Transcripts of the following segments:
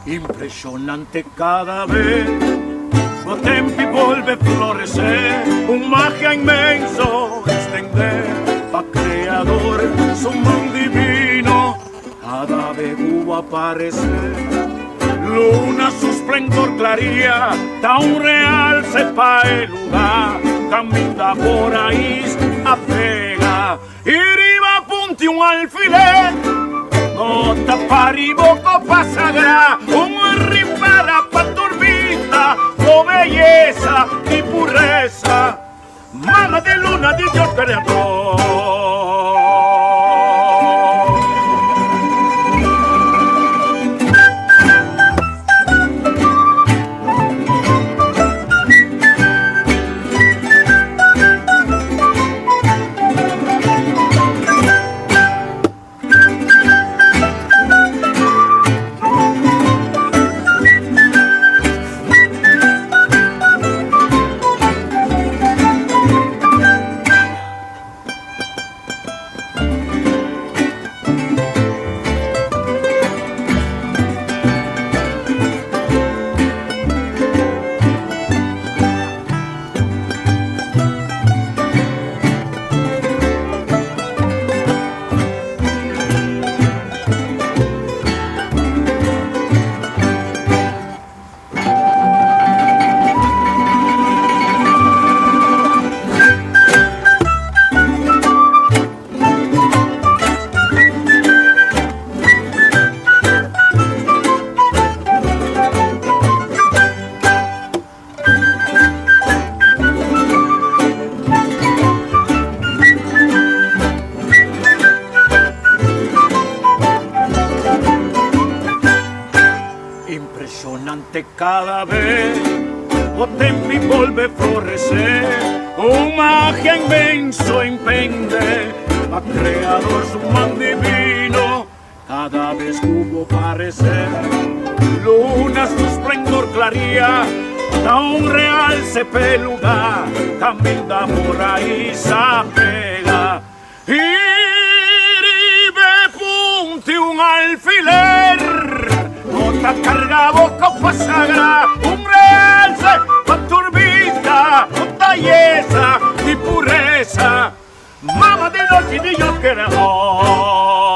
Impressionante cada vez, o tempi vuelve a florecer, un magia inmenso extender, pa' creador su mundo divino, cada vez hubo aparecer. Luna su esplendor claría, da un real sepa el lugar, camina por ahí, apega, y arriba punti un alfiler. Nota pari boco pa sagrà, un ripara pa turbita, con belleza y pureza, mala de luna di Dios creador. Impresionante cada vez, o tempi vuelve a florecer, un magia inmenso impende, a creador su man divino, cada vez hubo parecer. Luna su esplendor claría, da un real sepe lugar, camina por ahí sapega, y ribe punti un alfiler. Nota carga boca pa sagrà, un realce pa turbita, con belleza y pureza, mamá de noche di Dios creador.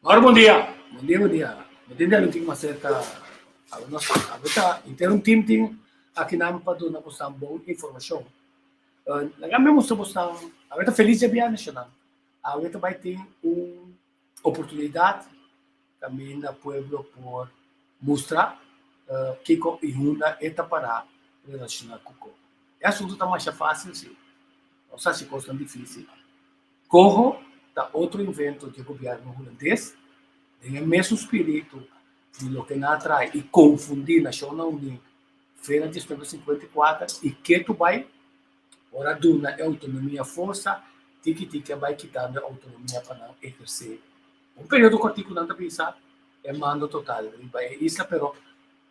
Ora, bom dia. Bom dia, bom dia. Bom dia, não tinha cerca a nossa abita inteiro team aqui na Ampadu na postam boa informação. Nagame mo sa postam, abita feliz de biar nacional. Abita vai ter oportunidade também na pueblo por mostrar que com uma etapa para relacionar com É assunto tá mais fácil, sim. Não sei se coisa difícil. Corro, tá outro invento de governo holandês, tem o mesmo espírito de lo que não atrai e confundir Nacional União, feira de 1954, e que tu vai, ora duna é autonomia força, tiki vai quitando a autonomia para não exercer. Um período curtico não bisa é mando total, é isso, pero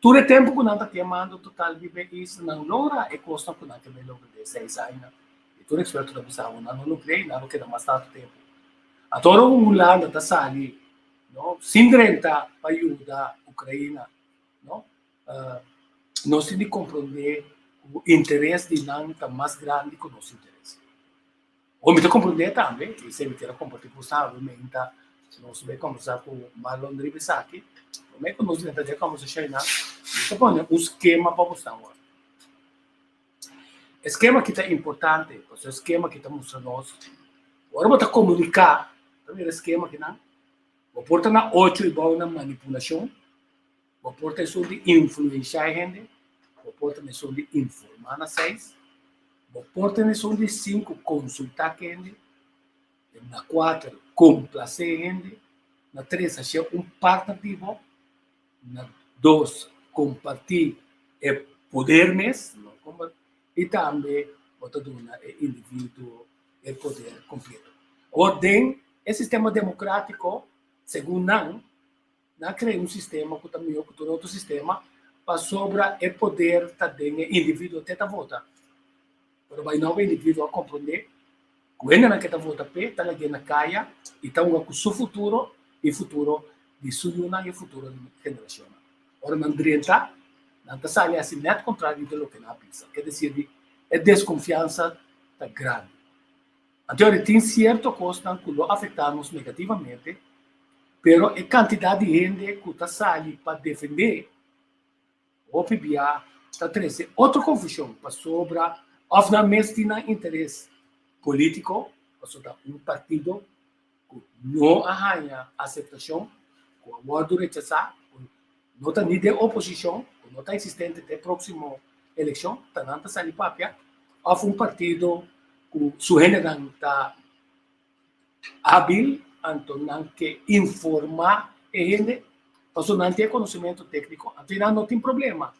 todo o tempo que não tem mando total, é isso, não logra e custa que não tem logra de 6 anos. E todo experto da bisa, não logrei, não queda mais tanto tempo. A todo um lado da sali, no? Sindrenta para ajudar a Ucrânia, no? Nós temos que compreender o interesse de não estar mais grande que o nosso interesse. Ou me compreender também, que se me quer compartilhar com você, nós vamos conversar com o Marlon Ribisaki, como é que nós tentamos como se chama, então põe um esquema para você agora. Esquema que é importante, o esquema que está mostrando nós. Agora vamos comunicar, também esquema que não. Vou portar na 8 e vou na manipulação, vou portar isso de influenciar a gente, vou portar isso de informar na 6, vou portar isso de 5 consultar a gente, na 4 complacer a gente, na 3 achar um partitivo, na 2 compartilhar o poder mesmo, e também botar o indivíduo o poder completo. Ordem, o sistema democrático, segundo não cria um sistema que também que todo outro sistema para sobre o poder também o indivíduo até vota. Mas vai não o indivíduo a compreender quando não quer votar p está lá na caia e está com o seu futuro e futuro de sua e o futuro da geração. Ora não drienta, não está saindo assim net contrário do que não pensa. Quer dizer, a desconfiança está grande. Então, tem certo coisa que afeta-nos negativamente, pero a quantidade de gente que está saindo para defender o PBA está trazendo outra confusão para sobre ou não mesmo tem interesse político, para sobre um partido que não arranha aceitação, que o abordo rechazar, não está nem de oposição, não está existente até a próxima eleição, está não está saindo para ou um partido que sua gente não está hábil, então não quer informar a gente, porque não tem conhecimento técnico, então não tem problema.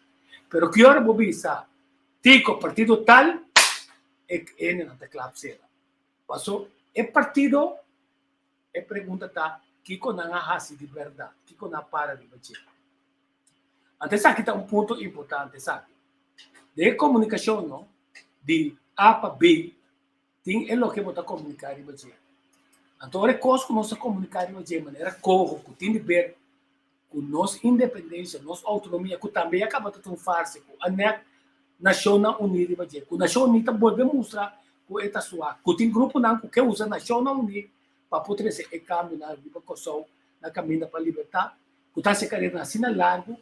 Pero que hora bobisa, tico partido tal, é não está claro será. Passou, é partido, é pergunta tá, que não há de verdade, que não para de bater. Então, aqui está um ponto importante, sabe? De comunicação, não? De A para B, tem o que você comunicar e bater. Então, é coisa que nós comunicar de maneira correta, que tem de ver com nossa independência, nossa autonomia, que também acaba de transformar-se com a Nacional Unida, com a Nacional Unida volve a mostrar que é sua, que tem grupo não que usa a Nacional Unida para poder ser o câmbio na libertação, na caminho para a liberdade, que está se querendo assim largo,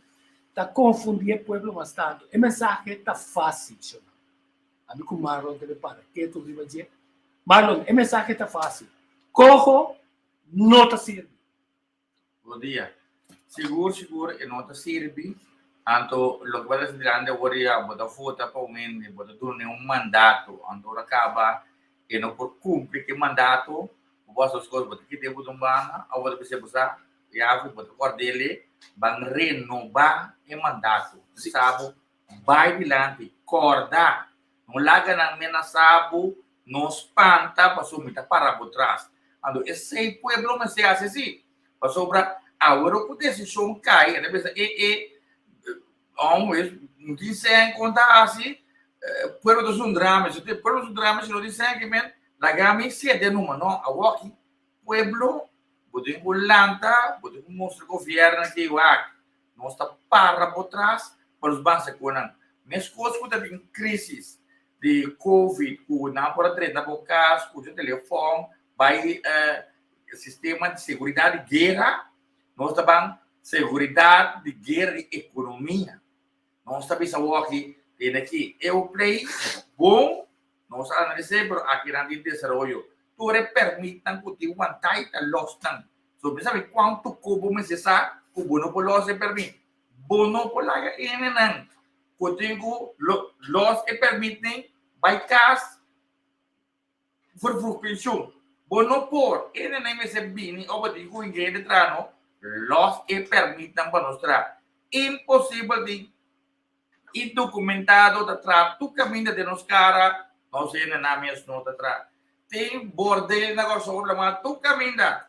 está confundindo o povo bastante. A mensagem está fácil, amigo Marlon, te repara, que tu vai dizer? Marlon, a mensagem está fácil. Corro, não está servindo. Bom dia. Seguro, e não está servindo. Então, o que vai ser grande agora é botar foto para o mundo, botar tudo em um mandato. Então, acaba e não por cumprir que mandato, as coisas, botar que tempo de um bana, a outra pessoa buscar, e a outra botar cor dele, vai renovar o mandato. Sabe, vai adiante, corda, não larga na ameaçado, não espanta, para subir para trás. Então, esse pueblo mas é assim, para sobrar, agora o decisão cai, né? Não dizem conta assim, pueblo dos dramas, pueblo dos dramas não dizem que men, la gami se de numa não, agora aqui pueblo, pode Holanda, pode mostrar governo que o não está para trás, para os bancos econômicos, mas coisas que tem crise de Covid, que não pode treinar por casa, que o telefone vai sistema de segurança de guerra, nós também segurança de guerra e economia. Nós também sabemos que tem aqui eu play bom, nós analisamos aqui na desenvolvimento. Tudo permite que o mantai está lostan. So, sabe quanto cubo necessário, o bono por los se permite. Bono por la não. Contigo los permitem by cas voor pensioen. Bono por, ene na me se bini, o bati ku ingede trano, los e permit ng panostra. Impossible di indocumentado da tra, tu caminha de nos cara, não sei na nome as nota tra. Tem bordel na corso problema, tu caminha.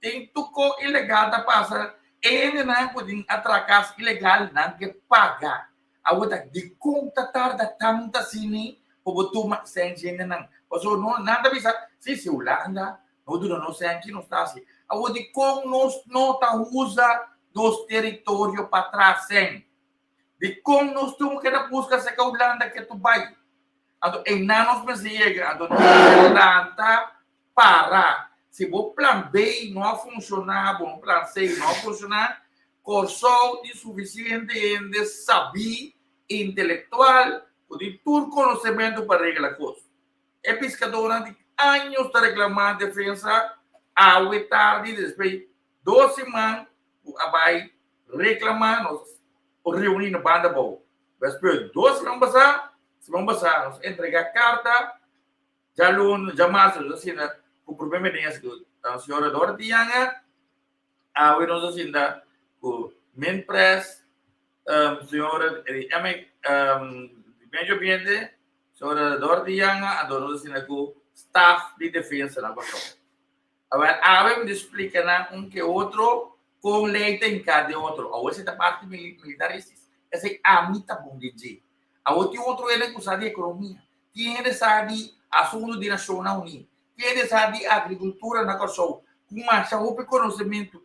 Tem tuco ilegal da passa, ene na puding atrakas ilegal na que paga. Awata di conta tarda tanta sini, pobutuma senjene nang. So no nada bisa si Holanda, no dura no sei aqui não está assim. Awadi com nos nota usa dos território para trás sem. De como nós temos que buscar se a Holanda que tu vai. Então, em nanos me chega, então Holanda para. Se o plano B não funcionar, o plano C não funcionar, corso de suficiente de saber intelectual, de todo conhecimento para regular coisas. É pescadora de anos de reclamar defesa, ao tarde, depois 2 semanas, vai reclamar, nós reunir na banda boa. Depois 2 semanas passar, nós entregar carta, já mais, assim, o problema é que a senhora Dorothy Yanga, nós assim, o Minpress, senhora, meio ambiente, senhora Dorothy Yanga, nós assim, o staff de defesa na Costa. Agora, me explica que outro, com lei tem cada outro. A outra é parte militar, essa é a mita bom de dizer. A outro é que sabe economia. Quem sabe assunto de Nacional Unida. Quem sabe agricultura na Costa. Com mais conhecimento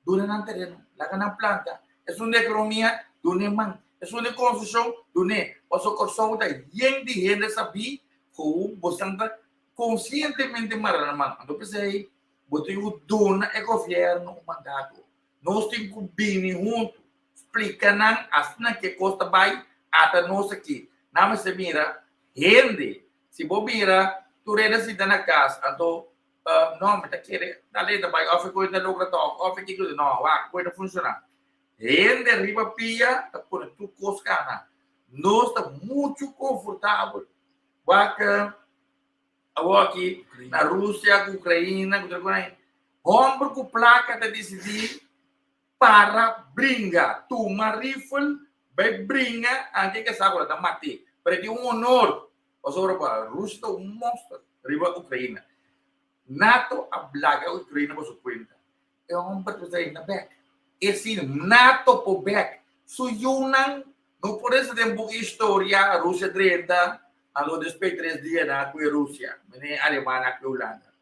do terreno, lá na planta. É uma economia do Neman. É uma construção do Ne. O seu Costa é gente sabe como você conscientemente maranaman. Então, pensei, botou o dono é governo o mandato. Nós temos que vir junto, explicar as que costa vai até nós aqui. Não se mira, rende. Se você mira, tu rende se na casa. Então, não, mas quer dali da vai, off coisa da lugar toque, off que coisa não, vai, coisa funcionar. Rende riba pia, tá por tu coscana. Nós está muito confortável. Vaca aqui na Rússia, com Ucrânia, com Ucrânia. Homem com placa de decidir para brincar. Toma rifle, vai brincar, antes que sabe da mate. Para ter honor. Mas agora, a Rússia é monstro. Riba Ucrânia. NATO a blaga a Ucrânia para sua conta. É para você ir na back. Esse NATO por back. Suyunan, não por esse tempo história, a Rússia direita, a despeito 3 dias na Rússia, a Alemanha, a Holanda.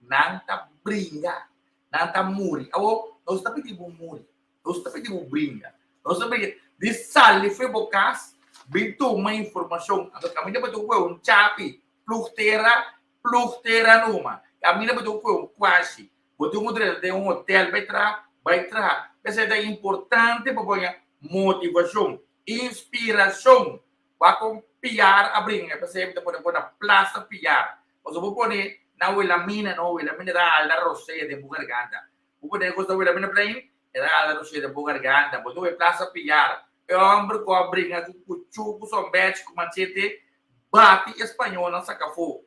Não está brincar. Não está muri. Nós estamos pedindo muri. Nós estamos pedindo brincar. Nós estamos pedindo de sali foi bocas, bem uma informação. Então, caminha para tu chapi, plugteira numa. Caminha para tu quase. Botou um hotel, vai tra. Essa é importante para pôr motivação, inspiração, para piar a brincar. Para sempre pôr na plaza piar. Mas eu vou pôr na mina mineral da roceia de Bugarganda. O poder custa a mina plain, era da roceia de Bugarganda. Botou em plaza piar. É homem com a brinca com chuco, sombete, com machete, bate espanhol na sacafo.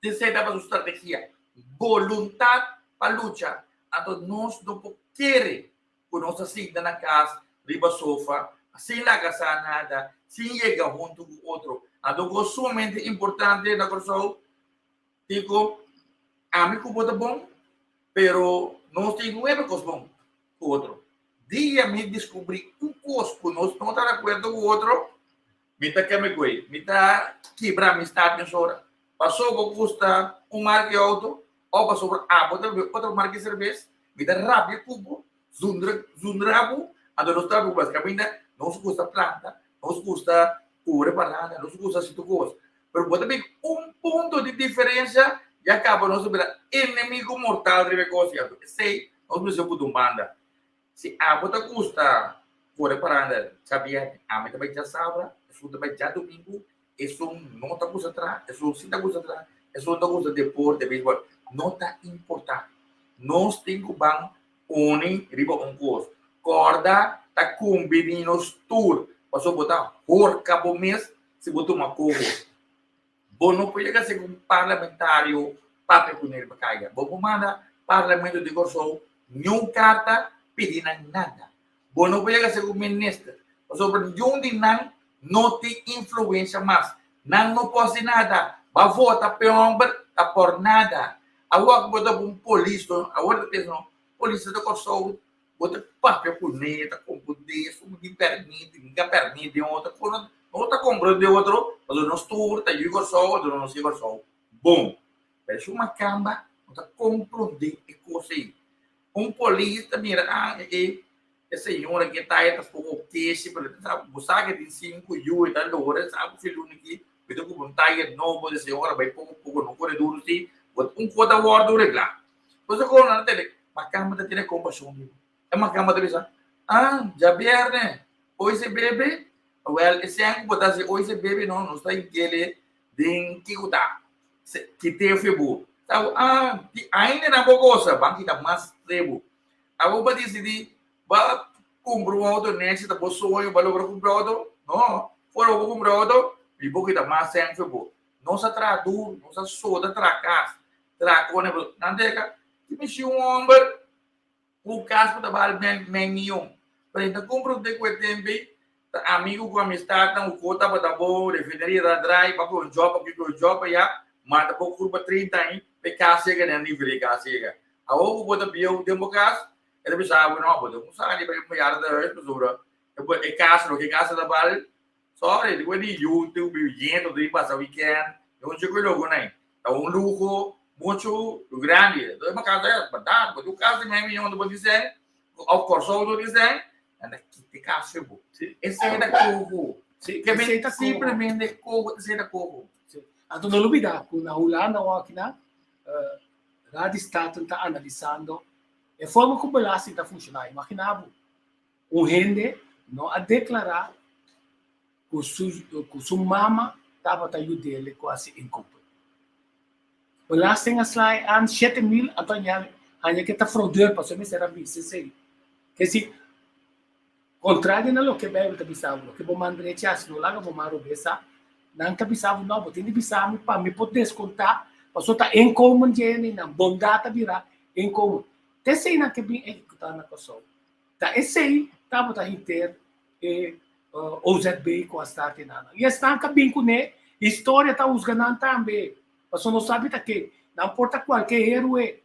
Decida para sua estratégia. Voluntade para lutar. Então, nós não queremos que nós assina na casa, riba sofá, sem lagasar nada, sem chegar junto com o outro. Então, é sumamente importante na coração. Digo, a mim que bota bom, pero nós temos coisa bom com o outro. Dia me descobri coisa que nós não estamos de acordo com o outro, me está quebrar a amistade nessa hora. Passou por custa marca de auto, ou passou por outra marca de cerveja, me dá rápido cubo, zundrabo, então nós estamos basicamente, não se custa planta, não se custa cura parada, não se custa situ coisa. Pero pode haver ponto de diferença e acaba nós sobre inimigo mortal de negócio. Sei, nós precisamos de banda. Se a bota custa cura parada, sabia? A meta vai já sábado, isso vai já domingo, isso não está custa atrás, isso sim está custa atrás, isso não está custa deporte, beisebol, não está importante. Nós temos que unir riba coisa. Corda está combinando tour, passou botar horca por mês, se botou uma coisa. Bono pwede kasi kung parlamentaryo papel ko nila kaya. Bumana parlamento de Corso, yung karta, pidi ng nada. Bono pwede kasi kung minister. Sobrang yung din ng noti influensya mas. Nang no po si nada, bavota peong por nada. Awag mo da bung polis, awag da no, polis da Corso, bota papel ko nila, kung pudis, kung hindi permite, yung outra kung outra compra de outro, quando nós tour, tá Igor Sol, quando nós Igor Sol, bom. Pero se uma camba, outra compreender e coisa aí. Polícia mira, esse senhor aqui tá aí, tá pouco queixe, para sabe, buscar que tem 5 e tal, hora, sabe, filho aqui, pediu que não tá aí, não, pode ser hora, vai pouco no corredor, assim, coisa word reglar. Coisa como na tele, uma camba da tele compaixão, é uma camba da bisa, já vierne, hoje bebe. Well, esse ano botar se hoje bebe não está em aquele de que tá que tem febu. Então, ainda na bocosa, banque da mais trevo. A boba decidi, ba comprar um auto nesse da bolsonho, ba logo comprar auto, não, fora o comprar auto, e boca da mais sem febu. Não se tradu, não se soda tracas, tracone, não deca, que me um homem, o caso da bal menino, para então comprar de tempo amigo com amistade, o cota para bom, refineria da drive, para o job, já, mata por curva 30 aí, para cá chega, né, nível de cá chega. A outra bota bio, democracia, ele pensava, não, bota, não sabe, para ir para a pessoa, é casa, que casa da bala, só, ele vai de YouTube, gente, de passar weekend, eu não chego logo, né, é luxo, muito grande, então é uma casa, batata, o caso de mim, onde você dizer, ao corso do dizer, que te cachebo. Esse é da Cogo. Que vem simplesmente Cogo, esse é da Cogo. Então, não olvida, quando a Holanda ou aqui na Rádio Estado está analisando a forma como o Belassi está funcionando. Imaginava, gente não a declarar que sua mama estava ajudando ele quase em culpa. O Belassi tem as lá, 7.000, então hanya que está fraudeur, para saber se era bem, que se contrário na lo que bebe tabisavu, que bom mandre chas no laga bom maro besa, nang tabisavu não, botin tabisavu para me poder descontar, passou tá em comum gene na bondata vira em comum. Tesse na que bem executar na pessoa. Tá esse aí tá botar inter OZB com a start nana. E está que bem com né, história tá os ganan também. Passou não sabe tá que não importa qualquer herói,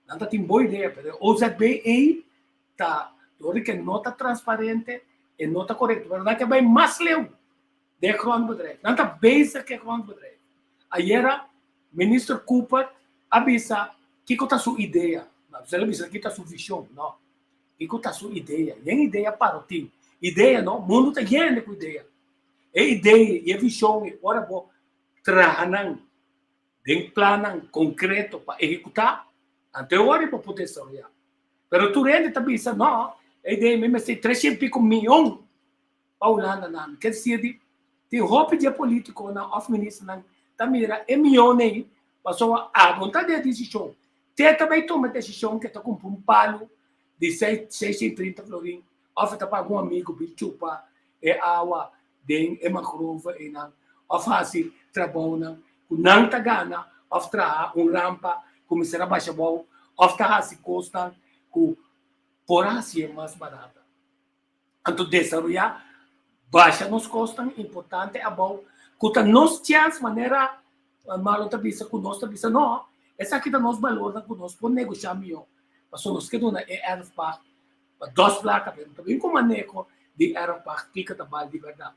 não tá tem boa ideia, pero OZB aí tá Dori que não está transparente e não está correto. Mas não é que vai mais leu de grondbedrijf. Não está bezig com grondbedrijf. Ayer, ministro Cooper avisa que está sua ideia. Você avisa que está sua visão. Não. Que está sua ideia. E a ideia para o time. Ideia, não. O mundo está cheio de ideia. E ideia e a visão. Agora, vou trabalhar em plano concreto para executar. Até agora, para poder saber. Pero tu rende também, não. A ideia mesmo é 300 e pico milhões para a Holanda. Quer dizer, tem roupa de político na off-ministro, tamira, é milhão aí, passou a vontade de decisão. Tem também toma decisão que está com um palo de 630 florim, oferta para algum amigo, bichupa, é água, é macrova, é não, oferece trabalho, não está gana, oferta rampa, começar a baixar bom, oferta custa, por assim é mais barata. Então, desarrollar baixa nos custos, importante é bom. Quando nós temos maneira, malo tabisa, com nós tabisa, não. Essa aqui da nós valor, com nós pode negociar melhor. Mas nós queremos na ERFPAC, 2 placas, também com manejo de ERFPAC, fica da bala de verdade.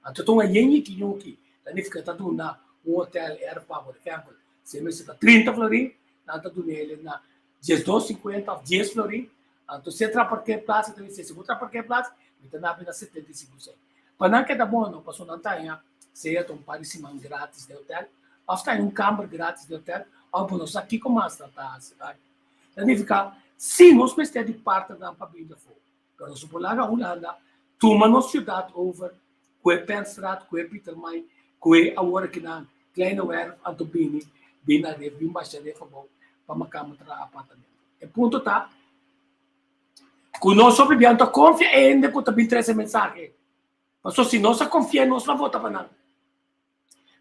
Então, a gente que não que, daí fica tudo na hotel ERFPAC, por exemplo, se me está 30 florim, nada do nele na 12,50, 10 florim. Então, se entrar por que plaza, se entrar por que plaza, então na 75%. Para não quedar bom, não passou não tá se é um parecimento grátis de hotel, after câmara grátis de hotel, ou por nós aqui como as tá cidade. Daí fica, se nós precisamos de parte da família for, para nós por lá na Holanda, toma nossa cidade over, que Penstraat, que Pietermai, que agora que na kleine werf, Antobini, bina de bem baixa de favor, para uma câmara apartamento. E ponto tá. Quando nós sobreviamos, confia ainda que também traz mensagem. Mas se nós confiamos, nós vamos votar para nada.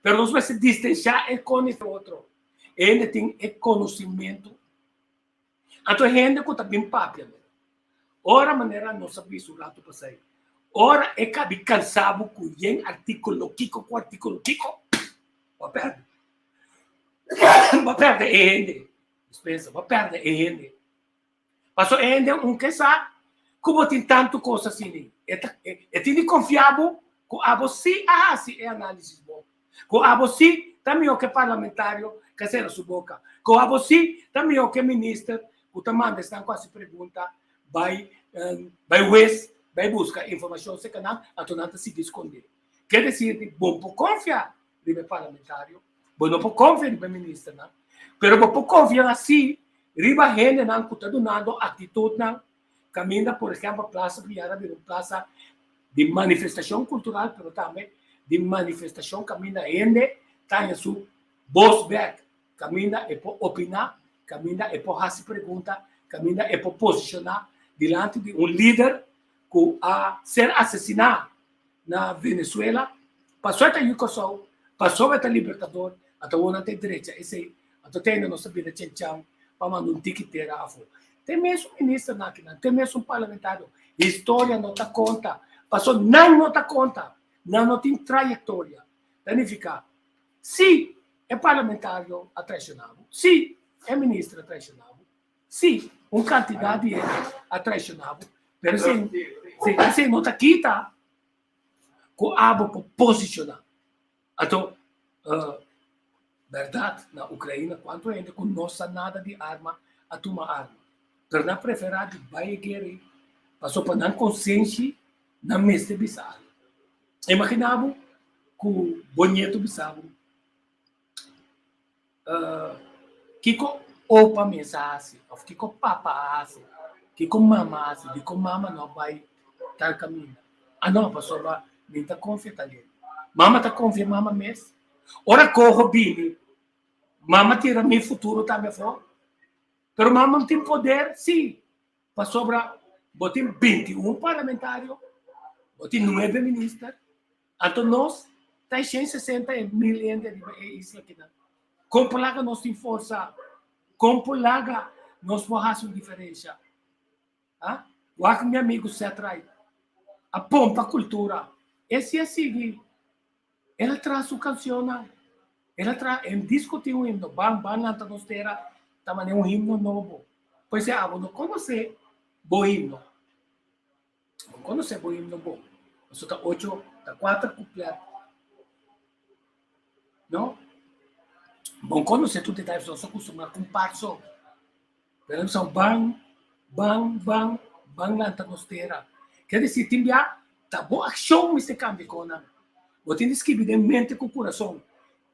Pero nós vamos se distanciar com o outro. Ele tem conhecimento. Então, gente que também papia. Ora, maneira não sabia o rato para sair. Ora, é que cansado com o artículo Kiko, com o artículo Kiko. Vai perder. Vai perder ele. Dispensa, vai perder ele. Passou ele, que sabe, como tem tanto coisa assim. É tem confiável com a você, se é análise bom. Com a você, também o que parlamentário, que será sua boca. Com a você, também o que ministro, o tamanho está quase pergunta, vai buscar informação, se canal, a tonata se esconder. Quer dizer, bom por confiar no parlamentário, bom não por confiar no ministro, não. Pero bom por confiar assim, riba gente não está dando atitude, não. Caminha, por exemplo, a Praça Biara, uma praça de manifestação cultural, pero também de manifestação, caminha gente, está em sua voz back, caminha é para opinar, caminha é para fazer pergunta, caminha é para posicionar diante de líder que a ser assassinado na Venezuela, passou até Yucosol, passou até Libertador, até o até direita, esse até tem a nossa vida tchau para mandar um tiqueteira a fora. Tem mesmo ministro na tem mesmo parlamentário, história não dá conta, passou não dá conta, não tem trajetória, significa, se é parlamentário atraicionável, se é ministro atraicionável, se candidato de atraicionável, pero se não está quita, com abo para posicionar. Então, verdade, na Ucrânia, quanto ainda com nossa nada de arma, a tomar arma. Pero na preferada, vai guerrear, passou para não consciência, na mesma bizarra. Imaginava que o bonito bizarro, Kiko opa mensagem, Kiko papa Kiko mama de como mama não vai tal caminho. Não, passou lá, nem está confiando ali. Mama está confiando, mama mesmo. Ora corro bem, mama tira meu futuro também fora. Pero mama não tem poder, sim. Passou para, botem 21 parlamentários, botem 9 ministros. Então nós, tem 160 mil entes de isla aqui. Com Polaga nós temos força, com Polaga nós fazemos diferença. O que meu amigo se atrai, a pompa cultura. Esse é seguir. Ela traz sua canção, ela traz, discutir um hino, bang, lanta nos terra, também um hino novo. Pois é, não conhece bom hino. Não conhece bom hino bom. Nós está 8, está 4 completo. Não? Bom, conhecer tudo deve só acostumar com parso. Pero são bang, lanta nos terra. Quer dizer, timbia, tá boa ação, Mr. Cambicona. Você tem que escrever em mente com o coração.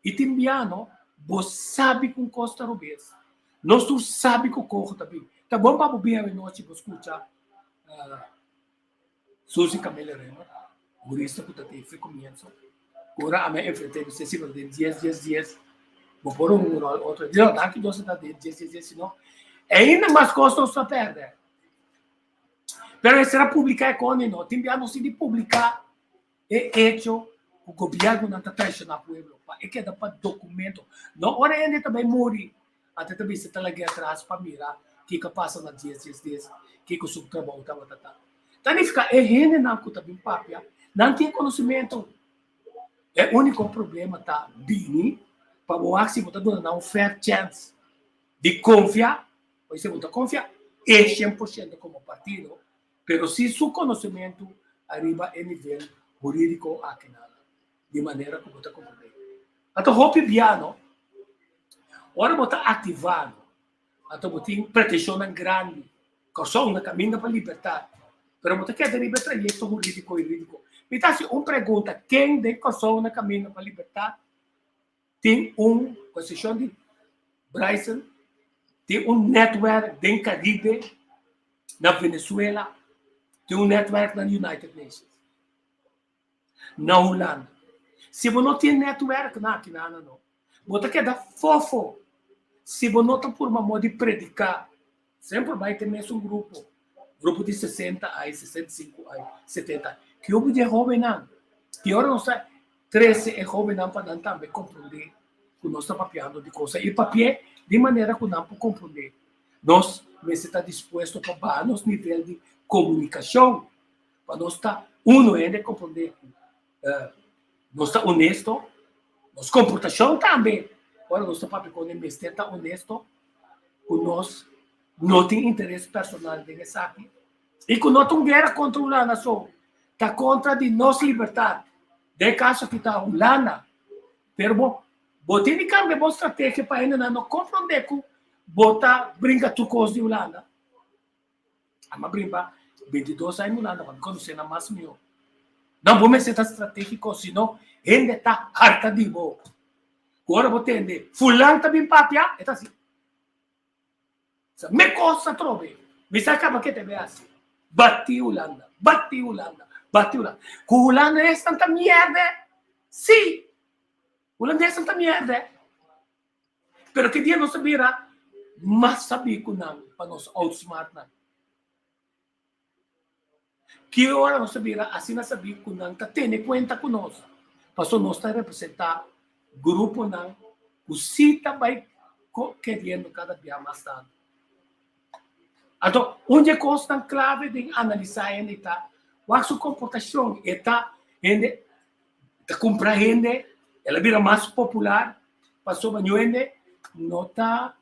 E timbiano, você sabe com Costa Rubens. Nós tu sabe com o corpo também. Tá bom para bem a noite você escutar Suzy Camila Rema, jurista que teve foi começo. Agora a minha enfrentei você se vai 10. Vou pôr outro dia, daqui você tá 10, senão ainda mais costa você perde. Pero será publicar com não, timbiano se de publicar é hecho o governo não está traicionando o povo. É que dá para documento. Não, ora ainda também morre. Até também se está lá atrás para mirar o que passa na 10, o que o subtrabalho está. Então, fica, é gente não que também papia, não tem conhecimento. É o único problema tá bem para o se você dando um fair chance de confiar, pois se você confiar, é 100% como partido, mas se seu conhecimento arriba em nível jurídico aqui nada. De maneira como está compreendendo. Então, o piano, ora você ativado, então você tem pretensão grande, que só uma caminho para a liberdade, mas você quer derivar trajeto jurídico. Então, se uma pergunta, quem tem que só uma caminho para a liberdade, tem concessão de Bryson, tem network em Caribe, na Venezuela, tem network na United Nations, na Holanda. Se você não tem network, não. Você quer dar fofo. Se você não está por uma moda de predicar, sempre vai ter mesmo grupo de 60, 65, 70, que o de jovem não. Que hora não sai, 13 é jovem não para também compreender que nós estamos papiando de coisa. E papel de maneira que não podemos compreender. Nós estamos dispostos para nosso nível de comunicação, para nós estar ainda compreender. Nós estamos honestos, nossa comportação também. Agora, nós estamos papel está honesto, que nós não temos interesse personal nessa aqui. E que nós temos guerra contra a nação. Está contra de nossa liberdade. De caso que está Lana, pero botem de cambio boa estratégia para ainda não compreender que bota brinca tu coisa de Holanda. Ama brinca 22 anos Holanda, quando conhecer na mais meu. Não vou ser estratégico, senão ainda está harta de boa. Agora vou entender. Fulano também papia, é assim. Me costa trove. Me saca que te veas. Bati Holanda, bati Holanda. Bateu lá. O holandês é tanta merda. Sim. O holandês é tanta merda. Pero que dia não sabia, mas sabia que não, para nós outsmart não. Que hora não sabia, assim não sabia que não, está tendo conta com nós. Passou nós está representar grupo não, o cita vai querendo cada dia mais tarde. Então, onde é coisa clave de analisar ainda está a sua comportação está compreende, ela vira mais popular, passou a gente não está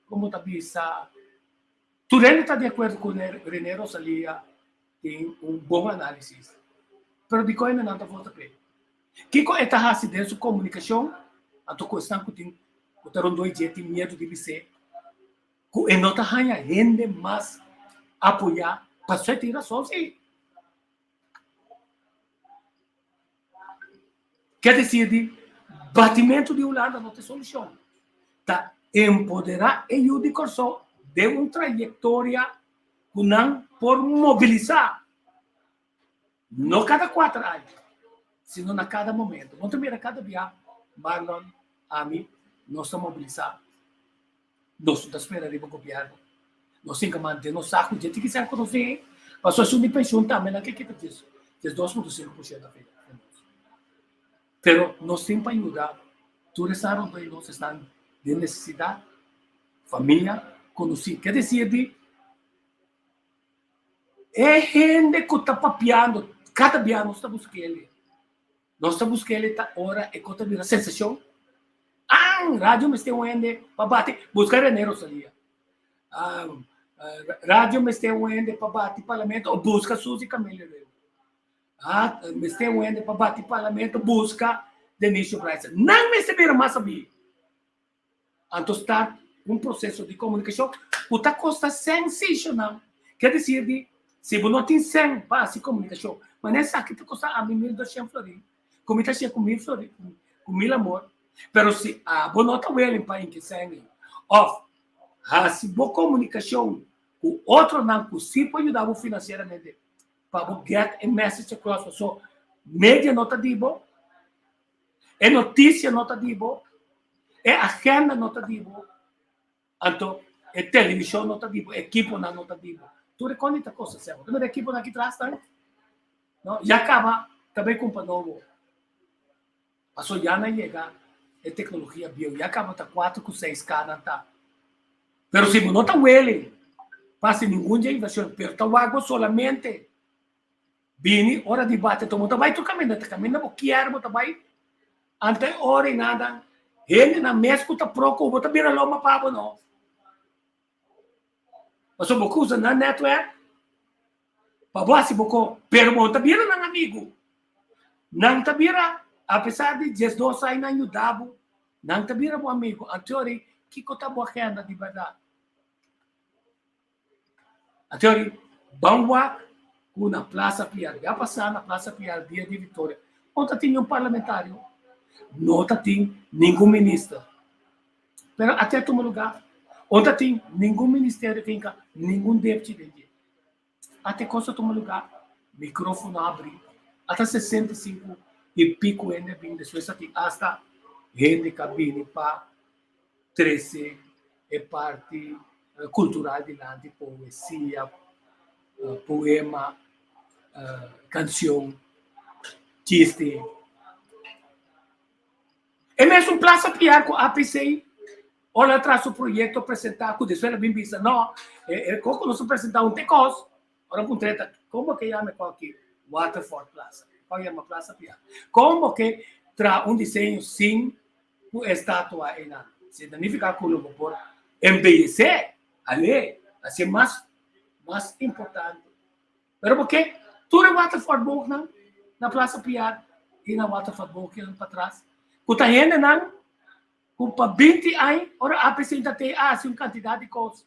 como está bisa. Tu está de acordo com o René Rosalia, tem bom análise, mas de coisa não está volta para que é a assim dessa comunicação, a tua questão que tem o taron dois dias tem medo de dizer que não está ganhando gente mais apoiar para sua tira sozinho. Quer dizer, batimento de Holanda não tem solução. Tá empoderar e o de corso de uma trajetória que não por mobilizar, não cada 4 anos, sino na cada momento. Não também a cada dia, Marlon, a mim, nós estamos mobilizados. Nós estamos esperando o governo. Nós temos que manter no saco de gente que se conhecer. Mas a sua pensão também não é que diz. Diz 2,5% da feira. Pero nós temos para ajudar. Todos estavam aí, nós estamos de necessidade. Família, conhecer. Quer dizer, é gente que está papiando. Cada dia nós estamos buscando ele. Nós estamos buscando ele, hora é que está sensação. Rádio me está onde para bater. Buscar dinheiro salia. Rádio me está onde para bater parlamento ou busca Suzy Camilo. Me está onde para bater parlamento busca Denise Bryce. Não me receberam mais sabia. Então está processo de comunicação. Outra coisa sensacional. Quer dizer, se você não tem 100 para se comunicação, mas nessa aqui te custa a 1.200 florins. Como está com 1.000 florins, com 1.000 amor. Pero se a bonota wele para que sangue off, se boa comunicação o outro não possível ajudar financeiramente para get a message across. So mídia nota dibo, é notícia nota dibo, é agenda nota dibo, então é televisão nota dibo, equipo na nota dibo. Tu reconhece a coisa certa? Tu não é equipo aqui atrás, não? Já acaba também com o novo. Passou já não chega. É tecnologia bio. Já acaba tá 4 com 6 cada tá. Pero se não tá ele, passa nenhum dia inversão, perto o água solamente. Bini hora de bate, tu tá vai tu caminha bo quero, tá vai. Ante hora e nada. Ele na mesco tá proco, bota bira loma pabo não. Mas o boco usa na network. Pabasi boko, pero mo tá bira ng amigo. Nang tá bira apesar de 12 anos ajudado, não te vira um amigo, a teoria, que está boa agenda de verdade. A teoria, vamos na Praça Piar, já passar na Praça Piar, dia de Vitória, onde tinha parlamentário, não tem nenhum ministro. Mas até todo lugar, onde tem nenhum ministério, tem nenhum deputado. Até coisa todo lugar, microfone abre, até 65 e pico ainda bem depois aqui hasta gente cabine para 13 é parte cultural de lá de poesia, poema, canção, chiste. E mesmo Plaza Piar com a APC, olha atrás o projeto apresentar, com desfela bem vista, não, como nós apresentar um tecos, ora com treta, como que chama aqui? Waterford Plaza, qual chama Plaza Piar? Como que traz desenho sem uma estátua aí na, se danificar com o por embellecer, ali, assim mais importante. Pero porque tudo é Waterford Book na Plaza Piar e na Waterford Book para trás. Kutahin na kung pa 20 ay ora apresenta te yung quantidade de coisas.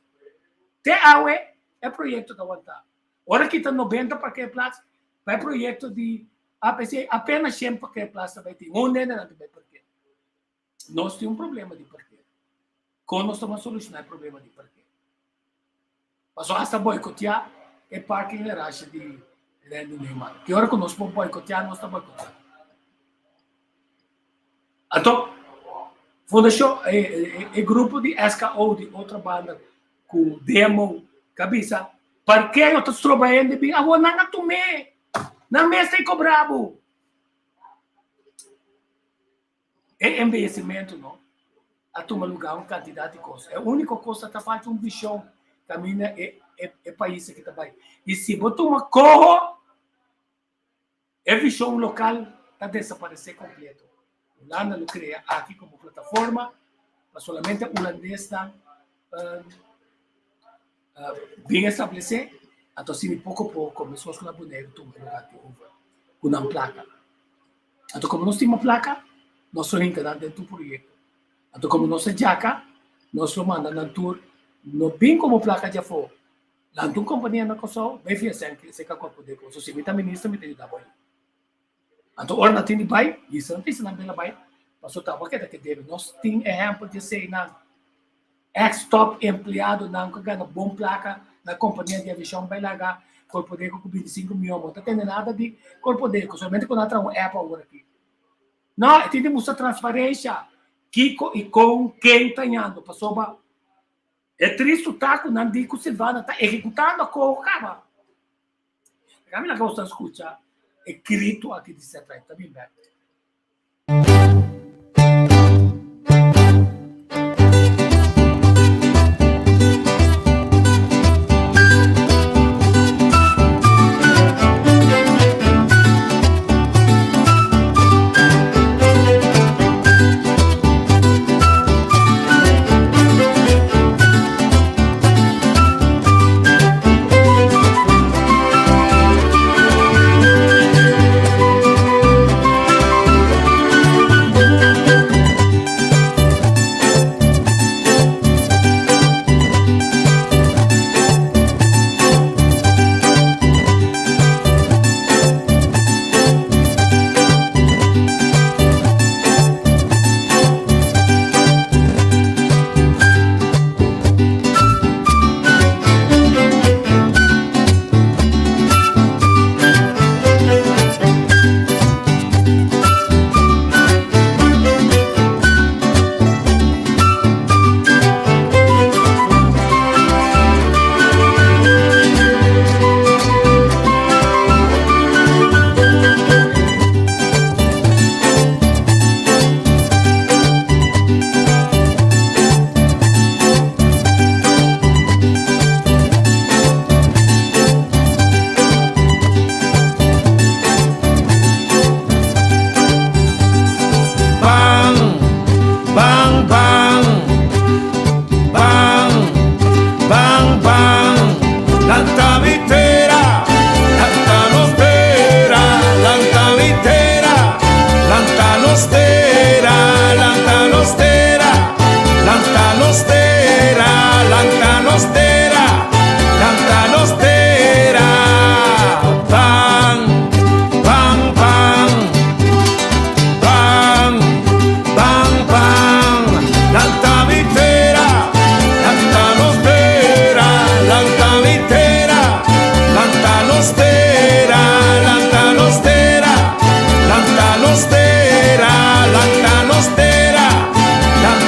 Te awe é projeto da wanta. Ora kita 90 parque plaza, vai projeto de APC apenas 100 parque plaza vai ter. Onde na vai parque. Nós temos problema de parque. Como nós estamos solucionar o problema de parque. Mas hasta boicotear é parking garage de Neymar. Que hora que nós podemos boicotear, nós estamos boicoteando. Então, fundação é grupo de SKO de outra banda com demo cabeça. Por que eu estou trabalhando bem? Agora não tomei, não me estou cobrado. É envelhecimento, não? A tomar lugar uma quantidade de coisas. É a única coisa que falta um bichão. Caminha é país que está bem. E se botar uma corro, é bichão local está desaparecer completo. Holanda lo crea aqui como plataforma, mas solamente holandês está bem estabelecido. Então, se pouco a pouco começou com a boneca, com uma placa. Então, como nós temos uma placa, nós somos encarregados dentro do projeto. Então, como nós é jaca, nós mandamos na tour, não bem como placa já foi. Lá tem uma companhia na Kosovo, bem fiel, que se corpo de coisa. Se me está ministro, me tem dado. Então, ora não tem bai, isso não tem se não bela bai. Mas o tal que deve. Nós temos exemplo de ser na ex-top empregado na ganha bom placa na companhia de aviação vai largar corpo de com 25 mil, não tem nada de corpo de, somente quando entra um Apple agora aqui. Não, tem de mostrar transparência, Kiko e com quem está indo, passou. É triste o taco, não digo que Silvana está executando a coisa, cara. A minha gosta de escutar. Escrito aqui de certa está bem bem.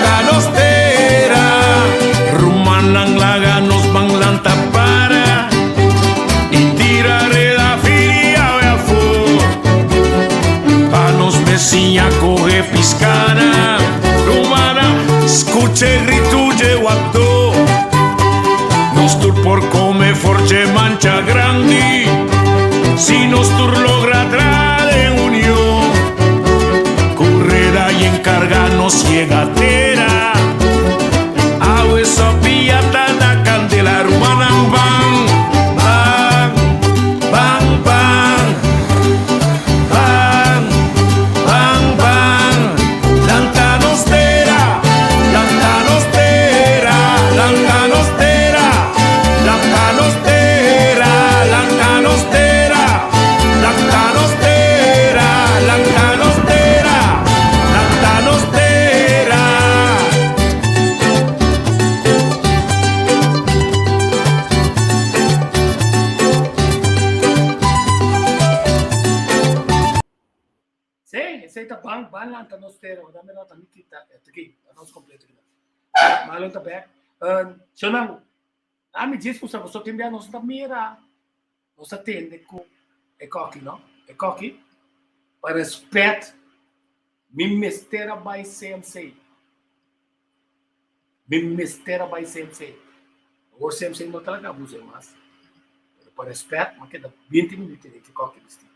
Lantanostera, Rumanang Laganos cuce ritugge guatto, nostur por come forge mancha grandi, si nostur logra trade unión, correda y encargarnos llegatera, a esa piata la candela rumana van, van, van, van, van, van, van, lanta nostera, lanta nostera, lanta nostera, lanta nostera, lanta nostera, lanta nostera, lanta nostera, lanta nostera. Sì, aceita bang lanta nostero, dame la tamitita, aqui, nós completo aqui. Malon tá back. So não, me diz que você tem bem nós da mira, nós atende com é coque, não? É coque. Para respeito, me mistera by CMC. Me mistera by CMC. O CMC não talaga abusa mais. Para respeito, mas que dá 20 minutos de coque vestido.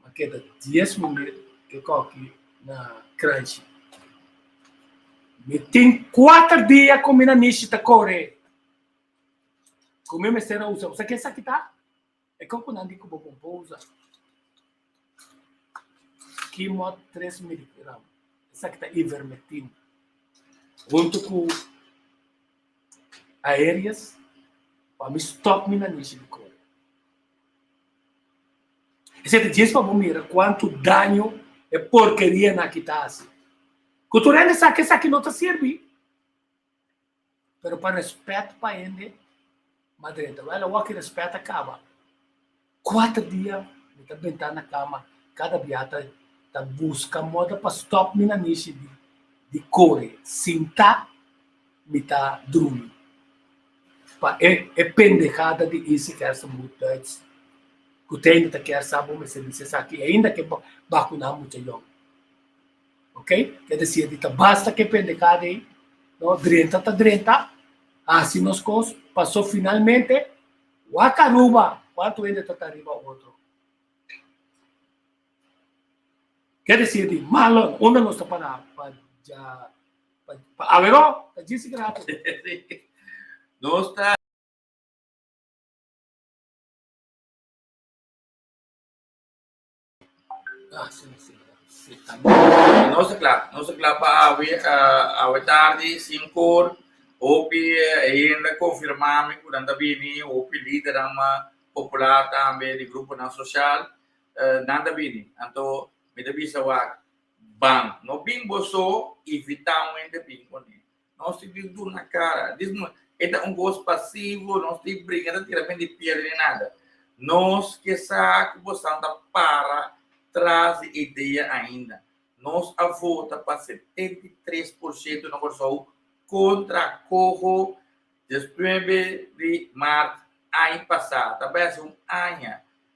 Mas que dá 10 minutos que coque na crunch. Me tem 4 dias com minha niche da core. Com minha mistera usa. Você quer saber tá? É como não digo bom pousa. Quimo 3 miligramas. Essa aqui está ivermectina. Junto com aéreas, para me stop minha niche de core. Você te diz para mim quanto dano é porcaria na quitase. Culturalmente, essa aqui não te serve. Pero para respeito para ele, madreta, ela o que respeita acaba. 4 dias, me está bentando na cama, cada biata tá busca moda para stop minha niche de core. Sinta, me tá dormindo. É pendejada de isso que essa mudança. Que tem ainda quer saber como se diz aqui, ainda que vacunar muito jogo. Ok? Quer dizer, basta que pendejada aí, não, drenta, assim nos coisas, passou finalmente, o acaruba, quanto ainda está arriba o outro. Quer dizer, malo, onde nós está para a ver, está disse grato. Não está. Sim. Não se claro para a tarde 5 opi ainda confirmar que quando vini opi líder ama popular também de grupo na social nada vini então me deve saber bang no bingo so evitar ainda bingo ni nós temos tudo na cara diz é gosto passivo nós temos briga tiramente de piada nem nada nós que sabe você anda para traz ideia ainda. Nós a vota para 73% na Corsou contra Corro desde de março ano passado. Talvez ano.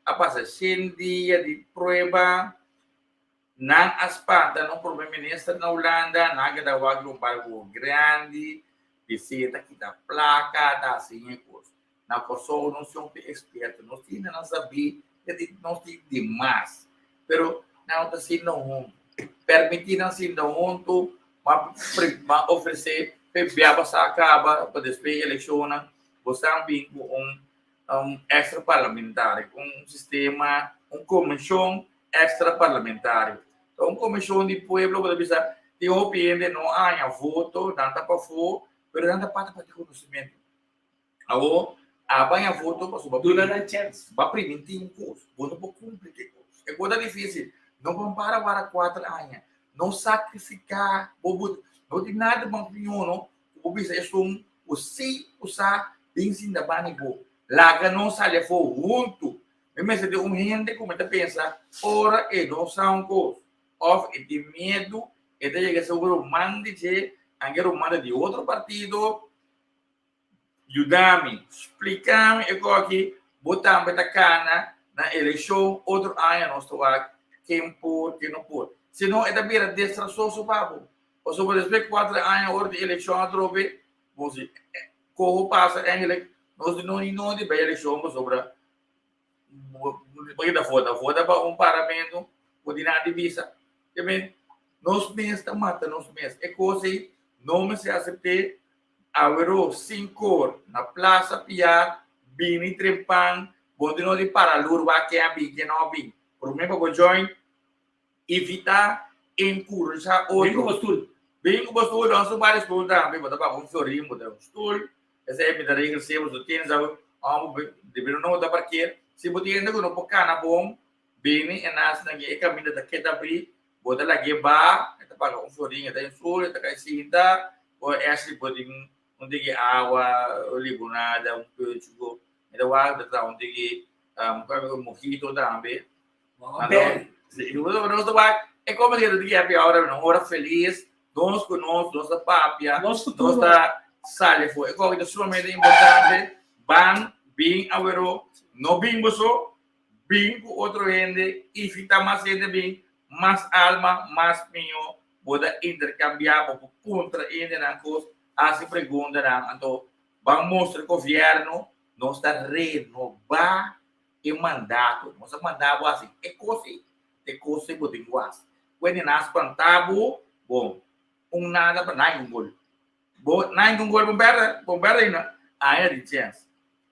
A passar 100 dias de prova não aspanta no primeiro-ministro na Holanda, não da um barco grande, de seta que da placa, da assim coisa. Na Corsou não somos expertos, nós não sabemos, nós temos demais. Pero não está sendo permitindo assim não tu mas oferecer pebiaba sa acaba para depois eleção você também extra parlamentar sistema comissão extra parlamentar então comissão de pueblo para bisa tem opinião não há voto não tá para for pero não tá para conhecimento agora a banha voto para subir Durante a chance. para prevenir curso não pode cumprir é coisa difícil. Não vamos para 4 anos. Não sacrificar. Não tem nada bom para não. O bisa é o se usar bem da banigo. Laga não sai for junto. Mas se de gente como está pensa, ora é não são coisa. Of é de medo, é de chegar seguro mande de angero manda de outro partido. Ajudar-me, explicar-me aqui, botar a cana na eleição, outro ano nós estamos quem pode, quem não pode. Senão, é da beira distração, babo. Of zo después 4 años hoor de eleição a trobe, você como passa eigenlijk nós não de bem eleição sobre porque da foda para paramento pode nada divisa. Também nós mesmos mata nós mesmos. É coisa não me se aceitar avero 5 na Plaza Piar, bini trempan, onde não de para lurba que é bem que não bem. Por mim para join evitar encorajar outro. Bem que postul dan so vários postul também, botar para um florim, botar um stool. Essa é a regra se você tem já deveria não dar para quê. Se você ainda não pode cana bom, bem e nas na que caminho da que tá abrir, botar lá que ba, eta para um florim, eta um stool, eta cai cinta, ou é assim pode onde que água, limonada, um pouco, eta guarda tá onde que mojito também. Se você não está é como que eu digo agora, uma hora feliz. Nós conosco, nossa papia, nossa sale foi. É coisa sumamente importante. Ban, bem, avero, não bem você, bem com outro gente, e fica mais gente bem, mais alma, mais minho, pode intercambiar, pode contra gente na coisa, assim pergunta na, então, vamos mostrar que o governo não está renovar o mandato, nós mandava assim, é coisa que pode igual. Quando nós plantamos, bom, nada para nada gol. Nada gol bombeira ainda aí de chance.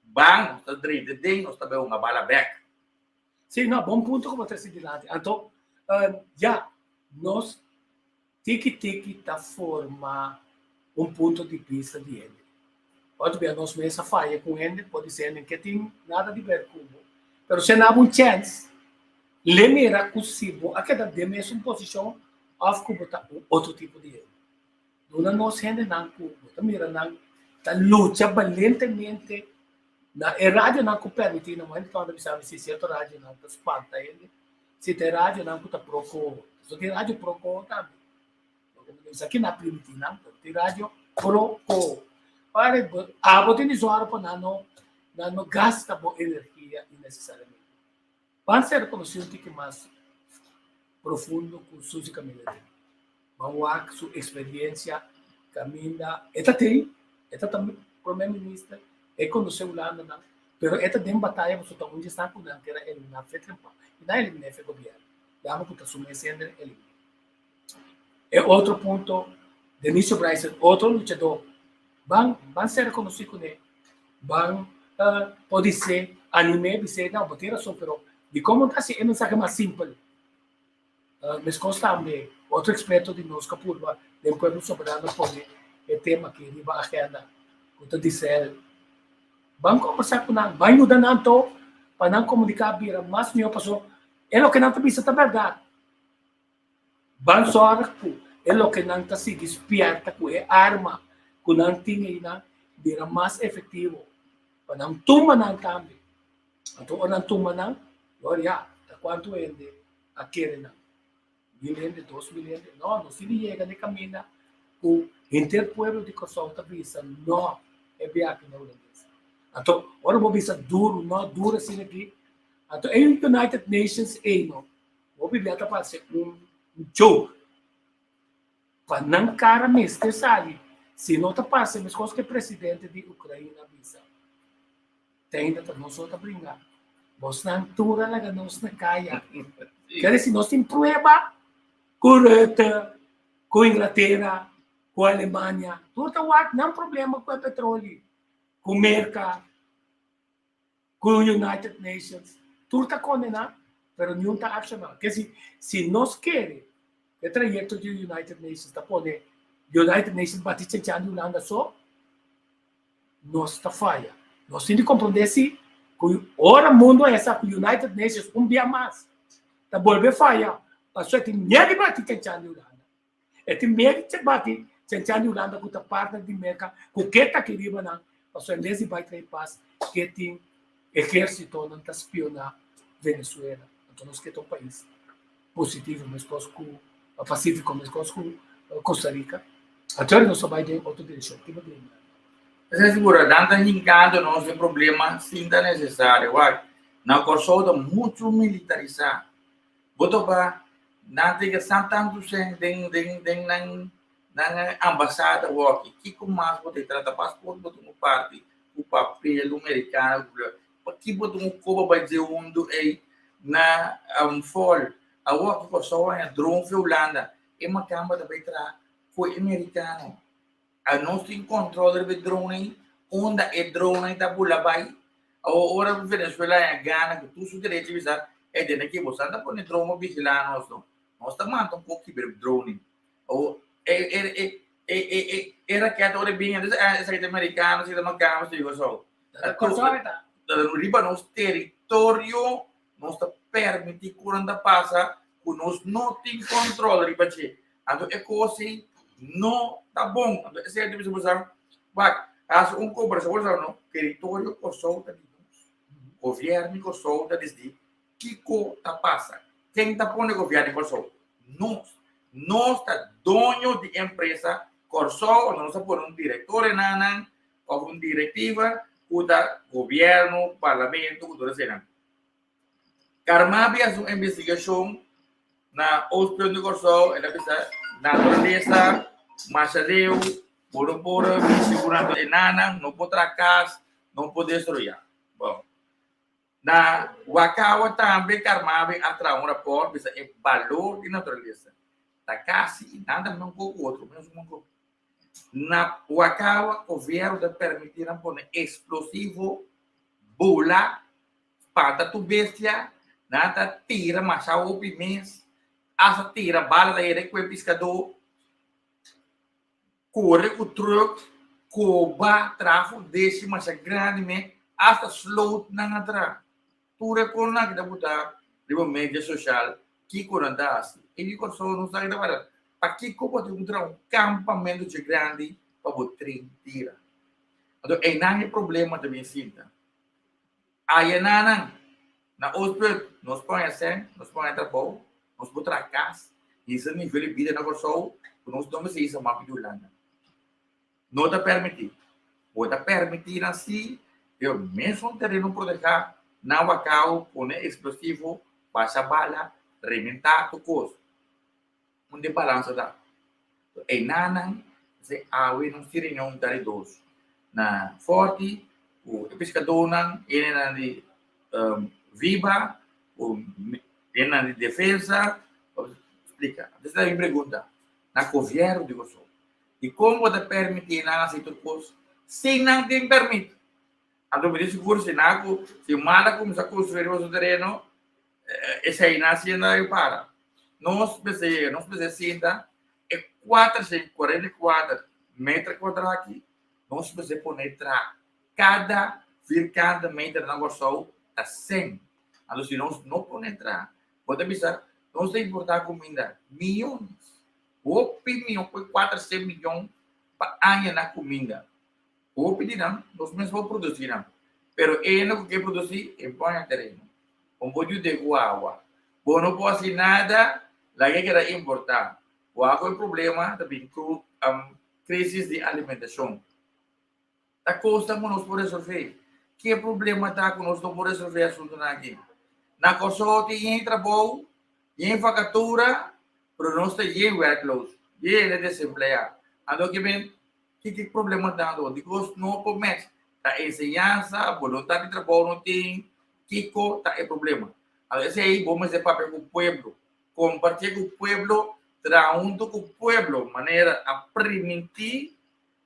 Bang, está direito, tem nós também uma bala back. Sim, não, bom ponto como você disse lá. Então, já nós tiki tá forma ponto de vista de ele. Pode ver nós mesmo falha com ele, pode ser que tem nada de ver com ele. Mas se não chance, lembra possível, aquela de mesma posição, of como outro tipo de ele. Dona nós gente não cubo, mira não tá luta valentemente na rádio não permite não mas quando sabe se certo rádio não tá espanta ele se tem rádio não tá proco se tem rádio proco também isso aqui na permite não tem rádio proco para a botar nisso para não gasta boa energia innecessariamente para ser conhecido que mais profundo com sua caminhada. Vamos lá, sua experiência, caminha. Esta também, primeiro-ministro, é conheceu lá, mas esta tem batalha, você está onde está, que era ele na frente, e não ele não foi governo. Já não está sumecendo ele. É outro ponto, Denise Bryson, outro lutador, vão ser conhecidos com ele, vão, pode ser, anime, dizer, não, botar razão, mas de como está se, é mensagem mais simples. Mas constante, outro experto de nós, Capurba, do Pueblo Soberano, pode é tema que ele vai agenda, como dizer, vamos conversar com nós, vai mudar tanto, para não comunicar, mas não passou, é o que não está pensando a verdade. Vamos só, é o que não está se despierta com a arma, que não tinha, vira mais efetivo, para não tomar não também. Então, não tomar não, olha, quanto ele aquele não. Milhões, 2 milhões, não se chega de caminho, o interpueblo de Kosovo visa, não é bem aqui na União. Então, agora vou ver duro, não duro assim aqui. Então, é o United Nations, não. Vou ver para ser joke. Para não cara mesmo, sabe? Se não está passando, mas coisa que o presidente de Ucrânia visa. Tem que nós outros brincar. Nós não tura lá, nós não caia. Quer dizer, nós temos prova correta com a Inglaterra, com a Alemanha. Tudo não há problema com o petróleo, com o mercado, com o United Nations. Tudo está condenado, mas não está acionado. Quer dizer, se nós queremos o trajeto do United Nations, está poder, United Nations bater chanchando a Holanda só, nós está falha. Nós temos que compreender se ora mundo é essa, o United Nations dia mais. Está volver falha. Passou tem medo bate chanchando a Holanda. Tem medo de bate chanchando a Holanda com a parte de mercado, com que está querendo não. Passou em vez vai ter paz, que tem exército não está espionar Venezuela. Então nós que é um país positivo, mas com o Pacífico, mas com Costa Rica. Agora nós só vai ter outra direção. Essa segura, danta hincado nós tem problema, sim, é necessário. Na Kosovo muito militarizado. Botou para não tem que santanto sem na ambassada aqui, que com mais você trata passaporte, botar uma parte, o papel americano, que botar um coba vai dizer onde é na fol, a walk for so a drone for Holanda, e uma câmera também tra foi americano. A nós tem controle de drone, onde é drone da bula vai, a hora de Venezuela é Gana, que tu sugere de visar, é de que você anda com drone vigilar nós estamos um pouco de drone. Era que a hora bem, essa é americana, se uma câmera, se digo só. No Líbano, nosso território, nós está permitindo que quando passa, que nós não temos controle, então é coisa assim, não está bom. Então, essa é a divisão, mas as conversação, no território que solta de nós, governo que solta desde que está passa. Quem está pondo governo que solta? Nós está dono de empresa, corso, nós está pondo diretor enanan, ou uma diretiva, da governo, parlamento, tudo isso. Karma havia uma investigação na hospital de Corso, ela precisa natureza, machareu, por segurança enana, não pode tracar, não pode destruir. Bom, na Wakawa também Karma atrás um rapport, precisa é valor de natureza. Tá quase nada não com o outro, mesmo na Wakawa, o governo da permitiram pôr explosivo, bula, pata tu bestia, nada tira, macha o pimens, asa tira bala da ele com o pescador, corre com o truck, coba, trafo, deixa, macha grande, me, hasta slow na atrás. Tu recorda que da botar, de mídia social, que coranta assim, e que só não sai da barata. Aqui como de um campamento de grande para o trem tira. Então, é não é problema de visita. Aí não, na hospital, nós conhecemos, nós trabalho, nós botar casa, isso é nível de vida na Corso, nós não se isso mapa de Holanda. Não está permitido. Pode permitir assim, eu mesmo terreno proteger, na Wacau, pôr explosivo, baixa bala, rementar o coisa. Onde balança dá. E nanang se awe não se renham dari dos. Na forte, o pescador não, ele não de viva, ele não de defesa. Explica. Essa é a pergunta. Na governo de você. E como você permite na situação coisa? Se não tem permite. Então, me diz seguro se não, se mala começa a construir o terreno, essa aí nasce ainda para. Nós precisamos é 444 metros quadrados aqui. Nós precisamos pôr cada metro na Corso a 100. Então, se nós não podemos entrar, pode avisar, nós temos que importar comida, milhões. O milhão, 400 milhões para ano na comida. O pedirão, nós mesmos vamos produzir. Mas ele que produzir, é bom a terreno. Um pouco de água. Bom, não pode ser nada. Lá que era importar. O água é problema também com crise de alimentação. A costa nós podemos resolver. Que problema está que nós não podemos resolver assunto aqui? Na Corso tem trabalho, tem vacatura, mas nós temos workload, tem desempregado. Então, que problema está? Porque não começa. A ensinança, voluntário de trabalho não tem, que está é problema. Então, esse aí, vamos fazer papel com o povo. Compartilhar com o povo, junto com o povo, maneira a permitir,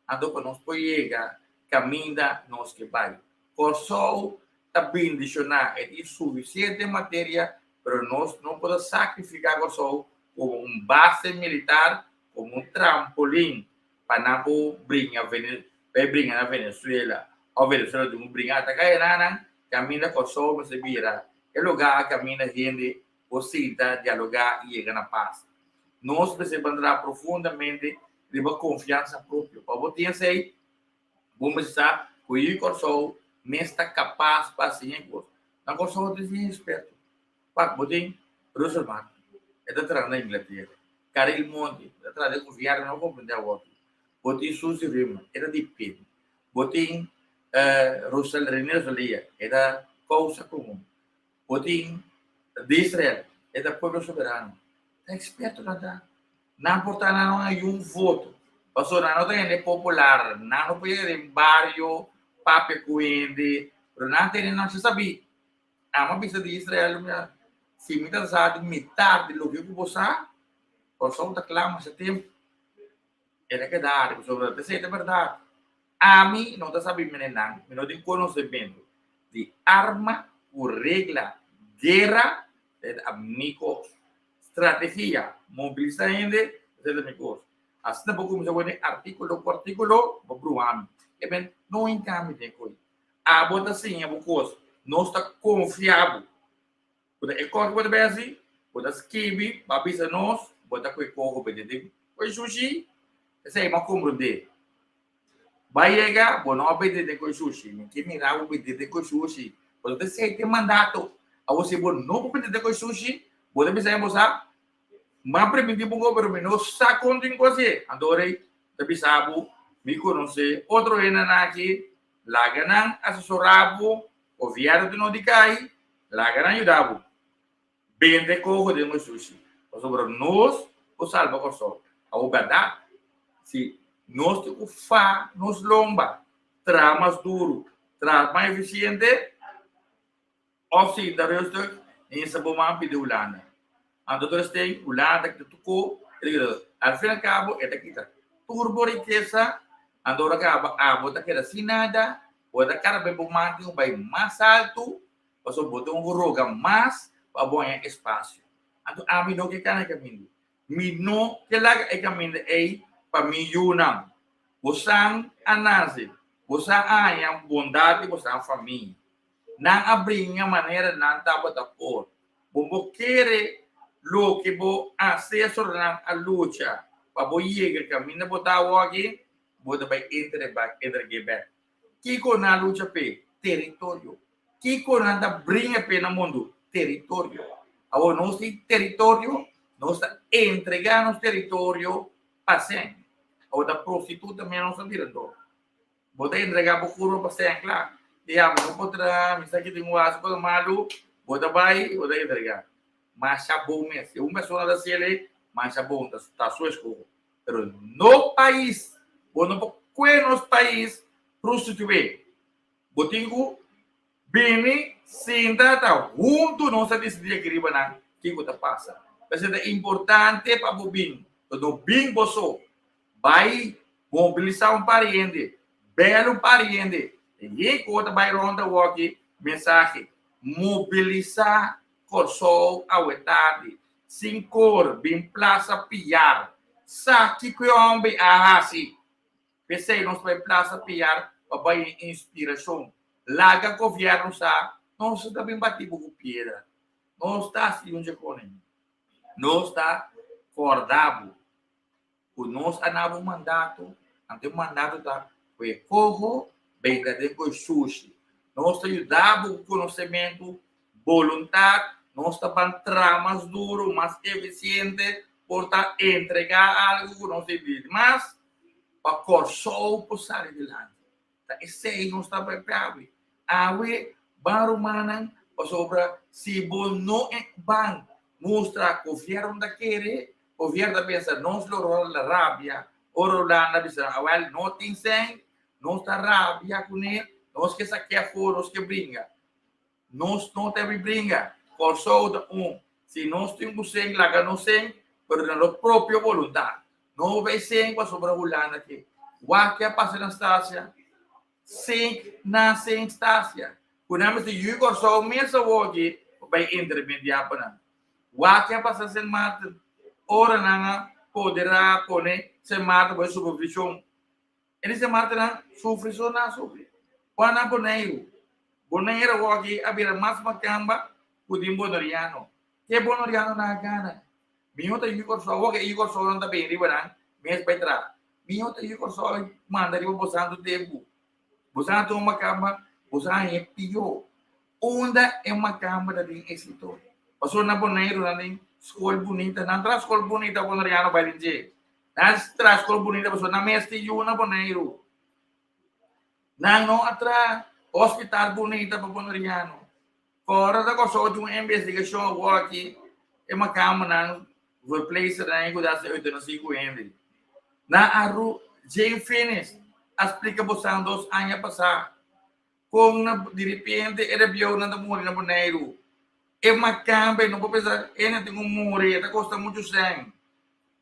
então, para nós poder chegar, caminhar, nós que vai. Corso está bem adicionar, é suficiente matéria, mas nós não podemos sacrificar Corso como base militar, como trampolim, para não brincar na Venezuela. A Venezuela tem brincar, está caindo, caminha Corso, mas se vira. É lugar, caminha gente, possibilidade de dialogar e chegar na paz. Nós precisamos entrar profundamente de uma confiança própria. Para você sei, vamos estar com o Corso, mas está capaz para ser coisa. Na Corso tem esperto. Para você, Rosalmar, é da trás na Inglaterra. Caril Monte, da trás do governo, não compreende a outra. Você Suzy Rima, era de Pedro. Você Rosal René Zolia, era causa comum. Você de Israel, é da povo soberano. Está esperto lá, não importa não há voto. Pasó na no tiene popular, na no puede en barrio, pape cuende, pero na tiene no se sabe. Ama bisa di Israel minha se me tá metade do que você o som tá clama esse tempo era que dar sobre a ser verdade a mim não tá sabendo menenang não tem conhecimento de arma ou regla guerra de amigos estratégia mobilizar gente de amigos assim não pouco me chama artículo por artículo vou provar e bem não encame de coisa a bota assim é bocos não está confiável quando é corre quando bem assim quando as kibi babisa nós bota com corro bem com sushi esse é uma compreender vai chegar bom não obedece com sushi que mirar obedece com sushi quando você tem mandato a você bom não obedece com sushi pode pensar em você mas permitir para o governo não está contando com você adorei tapi sabu me conhece outro ainda aqui lá ganham assessorado o viário de não de cai lá ganham ajudado bem de corro de um sushi sobre nós o salva com só a verdade se nós temos fa nos lomba tra mais duro tra mais eficiente ou se da resto em saboma pide ulana a doutora tem ulana que tu al fim e al cabo é kita turbo riqueza andora acaba a bota que era assim nada bota cara bem bomante um vai mais alto passou bota roga mais para bom espaço então a mim não que cara caminho me não que lá é caminho é para mim yunam você anase você a bondade você a família não abrir a maneira não tá bota por bom querer lo que bo acesso a luta para bo chegar caminho botar o aqui bota vai entre back Kiko na luta pe território Kiko na brinca pe no mundo território agora não tem território não está entregando o território a sem agora prostituta também não está tirando bota entregar para o curro para sem claro digamos não pode me sair de um aço para malu bota vai bota entregar mas é bom mesmo se uma pessoa da CL mas é bom da sua escola pero no país ou no pequenos país prostituir botingo bem senta tá junto não se decidir que riba na que está passa mas é importante para o bem todo bem você vai mobilizar parente belo parente e coisa vai ronda o aqui mensagem mobilizar corso a tarde sem cor bem plaça piar saque que homem a assim pensei nós vai plaça piar para inspiração larga governo sa não se também bati com piedra não está assim onde conem não está acordado o nós anava mandato ante o mandato tá foi corro bem de com sushi nós ajudava o conhecimento vontade nós estamos tramas duro mais eficiente por entregar algo que não se diz mas para corso passar adiante esse aí não está preparado awe baru manang sobra se bom não é bom mostra que o governo da querer o governo pensa nós loro la rabia oro lá na bisa awal não tem sem não está rabia com ele nós que saqueia fora nós que brinca nós não tem brinca por só se nós temos sem laga não sem por na própria vontade não vai sem com sobra ulana aqui o que passa na estácia sem na sem estácia quando se Igor só mesmo hoje vai intermediar para o que passa sem mata ora na poderá pone sem mata vai supervisão ele se mata na supervisão na sobre quando boneiro hoje abrir mais macamba pudim bonoriano que bonoriano na gana minho tá Igor só hoje Igor só não tá bem riba mês petra minho tá Igor só manda riba bosando tempo bosando uma cama bosando é pior onda é uma cama de êxito passou na boneiro na escola bonita na tra escola bonita bonoriano vai dizer na tra escola bonita passou na mestre na boneiro não atra hospital bonita para bonoriano fora da coisa de uma investigação aqui é uma cama na workplace na que dá se 85 na aru Jane finish, explica você 2 anos passados. Como de repente era pior na morrer na boneiro. É uma camba, não vou pensar, ele tem morrer, está custa muito sangue.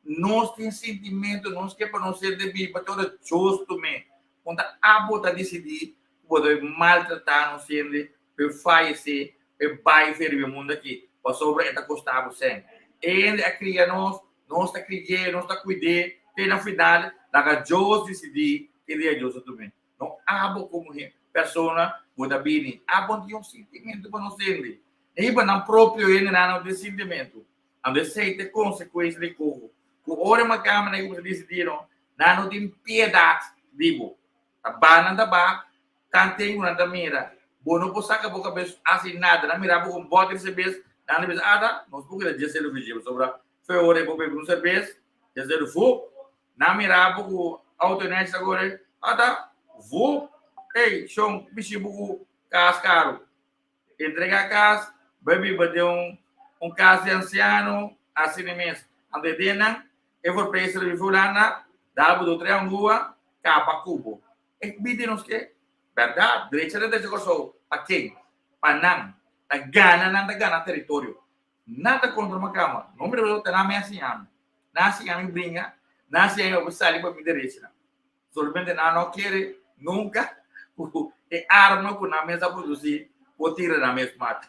Nós temos sentimento, nós que para nós ser de vida, para toda justo me. Quando a bota decidir, pode maltratar nós sendo, para falecer, para baixar o mundo aqui, para sobre está custando sangue. Ele a criar nós está criando, nós está cuidando, e na final, daga Deus decidir, que é Deus também. Não abo como pessoa, pode vir, abo tem sentimento para nós sendo. E para não próprio ele não tem sentimento. Ando aceita consequências de corpo. Ku ora uma câmara que decidiram, não tem piedade, digo. A bana da ba, cantei uma da mira. Bono po saca boca vez assim nada, na mira po bote cerveja, na vez ada, nós porque já se vídeo sobre foi hora po beber cerveja, já se fu, na mira po autonet agora, ada, vou, ei, chão, bicho po cascaro. Entrega a casa, baby bateu caso de anciano, assim mesmo. Ande dena, eu vou preso de fulana, dava do triângulo, capa cubo. E bidem que, verdade, direita de descoso, a quem? Panang, a gana território. Nada contra uma cama. Não me lembro, não me assim, nasce a mim brinca, nasce a mim sair para me direita. Solamente não quer nunca, e arma com a mesa produzir, ou tira na mesma mata.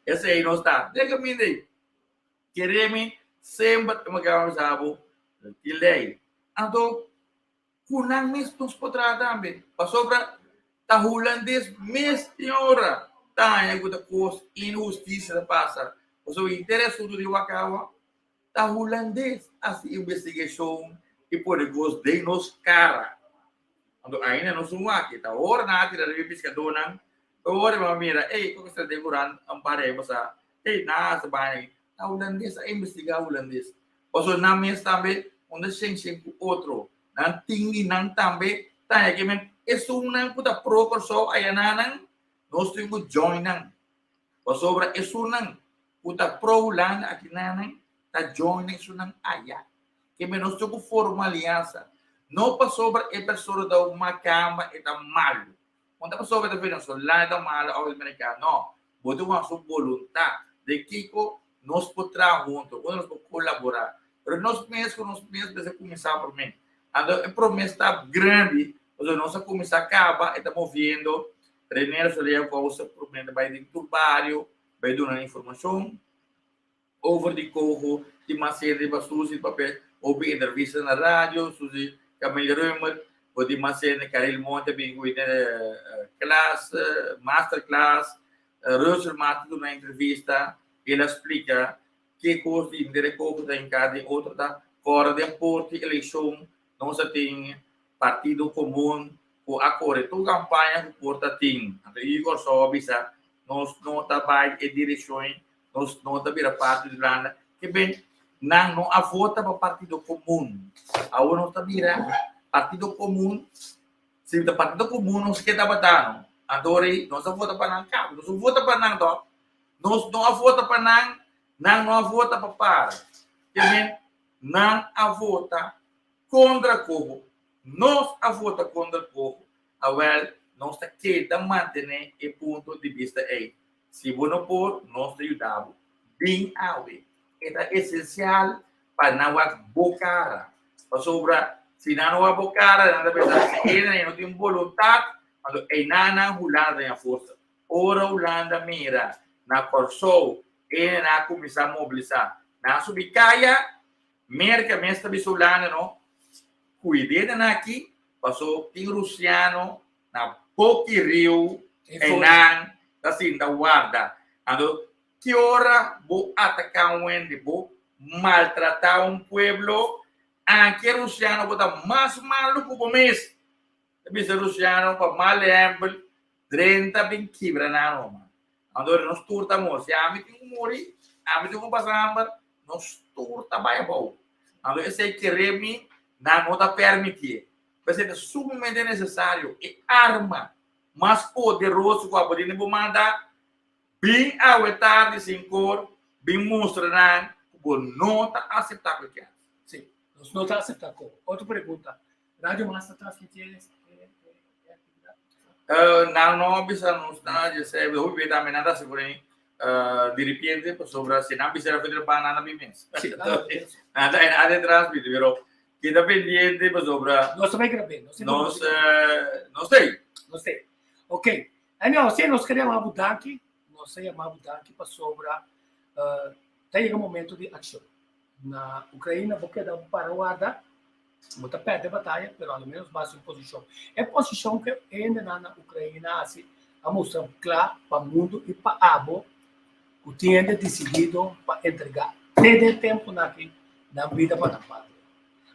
Esse aí não está. Diga-me daí. Queremos sempre uma grande sabo de lei. Então, kunang mesmo nos poderá também. Passou para a holandês mesmo hora. Tá, é que coisa injustiça passa. O interesse do Wakawa, a holandês as investigação e por gosto de nos cara. Então, ainda não sou aqui. Tá, hora na tira de pescador não. Ora, mira, kung sa deguran ang pare basta, nasa bahay, a holandês, a investigar holandês. Oso namin também, onde sem outro, nan tingi nan também, tayo que men, esunang puta procorso ayananang, nós temos join nang. Osobra esunang puta pro lang akinanang, ta join nang esunang aya. Que men nós temos forma aliança. Não passou para a pessoa da uma cama e da malo. Quando a pessoa vai ver nosso lado da mala ao americano, não, botou uma sua vontade de que nós podemos juntos, nós podemos colaborar. Mas nós mesmos devemos começar por mim. A promessa está grande, nós vamos começar a acabar, estamos vendo, René Soleil Costa promete vai de turbário, vai dar informação over de corro, de uma série de bastos de papel, houve entrevista na rádio, Suzy Camille Römer, pode mais ser Karel Monte bem cuida classe, masterclass, Russell Martin na entrevista, ele explica que coisa de interesse da em cada outra da fora de porte eleição, não se tem partido comum, o acordo toda campanha que porta tem, então Igor só bisa, nós não trabalha em direções, nós não trabalha parte de landa, que bem não a vota para partido comum, a não está partido comum, se o partido comum não se quer batendo, adore, nós não vota para não cabo, nós não vota para não do, nós não vota para não vota para para, que não a vota contra o nós a vota contra o well, nós está querendo manter o ponto de vista aí, se não for, nós te ajudamos, bem awe, é essencial para não bocar, para sobrar. Se não há bocara, na verdade, se ele não tem vontade, então é nada Holanda em força. Ora Holanda mira na corso, ele não começa a mobilizar. Na subicaia, merca mestra bisolana não, cuidado na aqui, passou tem russiano na Poki Rio, e não assim da guarda. Então que hora vou atacar um ende, vou maltratar pueblo. Anche Russiano bota mais maluco como mês. Bisa Russiano para malembro 30 bem quebra na Roma. Andor nós turtamos, se a mim tem morrer, a mim tem passar, nós turta vai bom. Andor esse que remi não está permitir. Mas é sumamente necessário e arma mais poderoso que a poder mandar bem ao tarde sem cor, bem mostrar que não está aceitável que é. Não está aceptando. Outra pergunta. Radio Master transmitir não bisa não está já sei eu vi também nada seguro de repente sobre se não bisa fazer para nada bimens nada transmitir pero kita pendiente sobre nós também gravamos não sei ok aí nós queremos Abu Dhabi nós queremos Abu Dhabi para sobre tem um momento de ação na Ucrânia porque dá para guardar muita perde a batalha, pero ao menos base em posição. É posição que ainda na Ucrânia assim, a mostrar claro para o mundo e para a abo, que tinha decidido para entregar desde o tempo na vida para a pátria.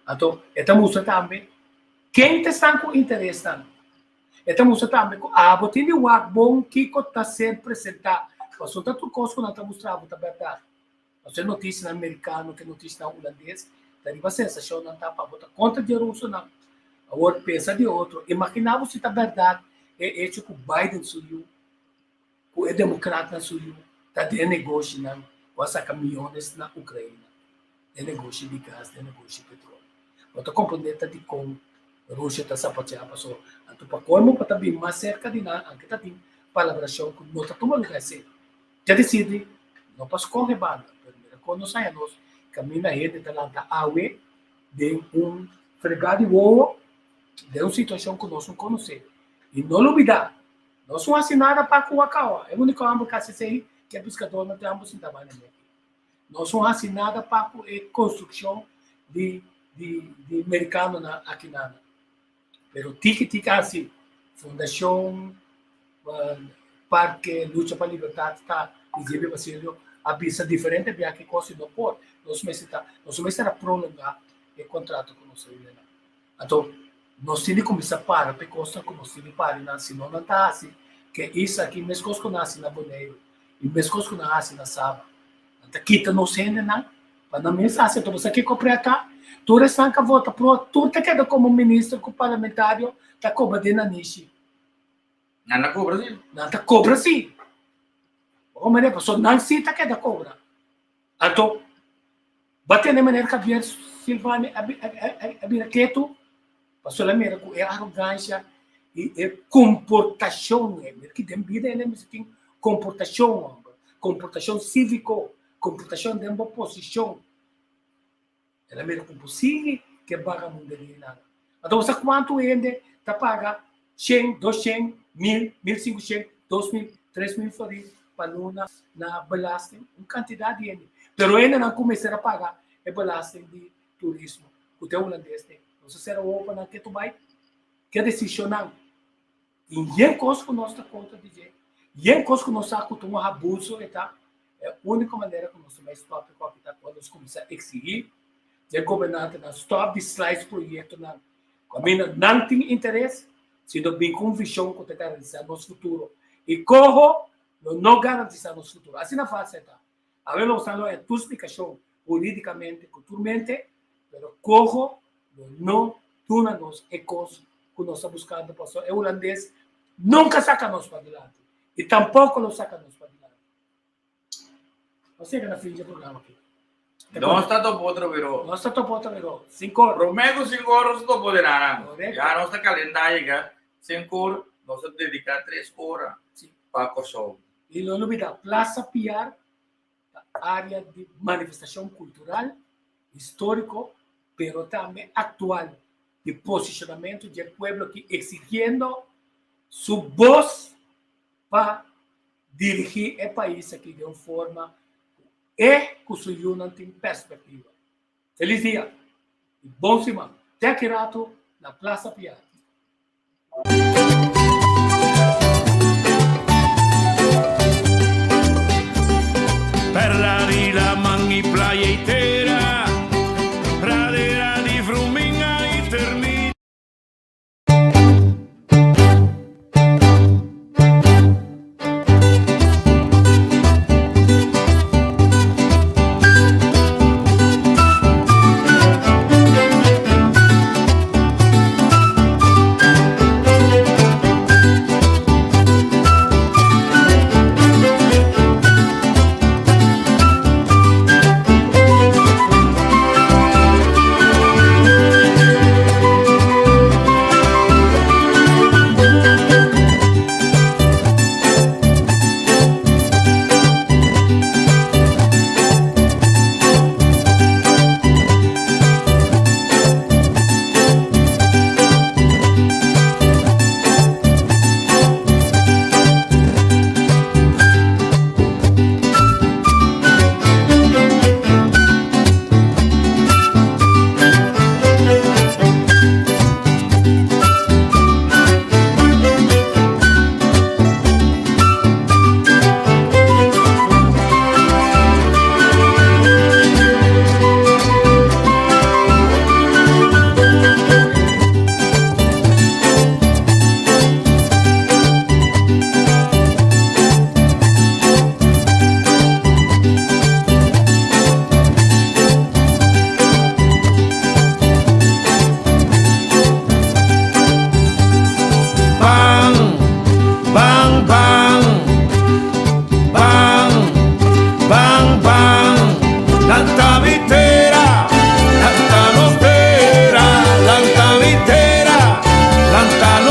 Então, esta mostra também quem está com interesse. Esta mostra também que a abo tem um ar bom que está sendo apresentado. Passou tanto coisa que não está mostrando a verdade. Você notícia americano, que notícia holandês, daí a sensação não está para botar contra de russo não. Agora pensa de outro. Imaginava se a verdade é que o Biden subiu, que o democrata subiu, está de negócio não, com essa caminhões na Ucrânia, de negócio de gás, de negócio de petróleo. Outra componente de como a Rússia está sapateando, passou. Então para como para também mais cerca de nada, aqui está tem palabração que não está tomando lugar certo. Já decide, não passa correr banda, primeiro quando nós saímos caminha aí de talanta awe de fregado de voo de uma situação que nós não conhecemos. E não olvidar, nós não assinamos para o Akawa. É o único âmbito que se que é pescador não tem ambos em trabalho. Nós não assinamos para a construção de americano aqui nada. Mas tica assim, Fundação, Parque, Luta para a Liberdade, está dizendo Basílio, a visa diferente via que coisa não pode. Nós vamos prolongar o contrato com nós. Então, nós temos que começar para porque costa como nós temos para se não está assim que isso aqui mesmo que nasce na Boneiro e mesmo que nasce na Saba. Então, quita não sendo não para não mensagem. Então, você aqui completa, tu resta que vota pro, tu te queda como ministro, como parlamentário, tá cobra de nanishi. Não cobra sim. Não tá cobra sim. Como é que não se tá queda cobra. Então, bater na maneira que havia Silvani havia quieto, passou a maneira com arrogância e comportação, que tem vida ele mesmo tem comportação cívico, comportação de uma posição. Ela mesmo como possível que paga mundo de nada. Então, você quanto ainda tá paga 100, 200, 1.000, 1.500, 2.000, 3.000 florins para na belastning, uma quantidade de ainda. Pero ainda não começaram a pagar a belastning de turismo. O teu holandês tem. Não se será o opa na que tu vai. Que decisão não. E em coisa que nós está contra de jeito. E em coisa que nós está com um abuso, tá? É a única maneira que nós mais stop quando nós começamos a exigir o governante na stop de slice projeto na caminho não tem interesse, se não bem com visão que te garantizar nosso futuro. E corro não garantizar nosso futuro. Assim não faz, tá? A ver, nós não é tua explicação politicamente, culturalmente, mas corro não tuna nos ecos que nós estamos buscando. É o holandês nunca saca nós para adelante. E tampouco não saca nós para adelante. Você que na fim do programa aqui. Não está todo outro, pero. Não está todo outro, pero 5 horas. Romego 5 horas não pode nada. Já nossa calendário, 5 horas, nós vamos dedicar 3 horas para Kosovo. E não olvida, Plaza Piar, área de manifestação cultural, histórico, pero também atual, de posicionamento do povo que exigindo sua voz para dirigir o país aqui de uma forma que o senhor não tem perspectiva. Feliz dia e bom semana. Até aqui rato na Plaza Piar. Per la rila mangi playa intera, pradera di fruminga e termina.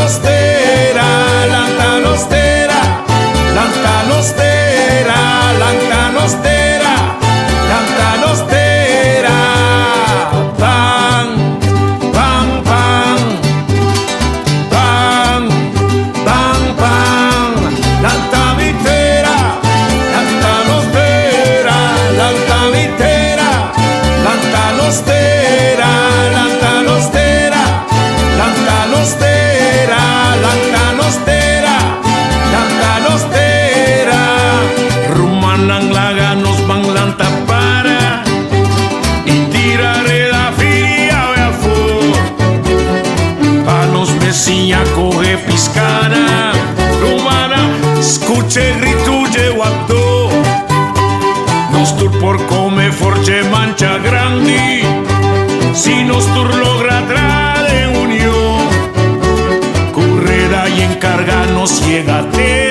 lantanostera, lantanostera, lantanostera, lantanostera, lantanostera. Pan, pan, pan, pan, pan, pan, lantamitera, lantanostera, lantamitera, lantanostera, lantanostera, lantanostera, lantanostera, lantanostera. Rumanang laganos bang lantapara, y tirare la filia a fu. Panos mesilla coge piscana, rumana, escuche rituje guatto. Nostur por come forge mancha grandi, si nostur logra trare unión, correda y encarganos llegate.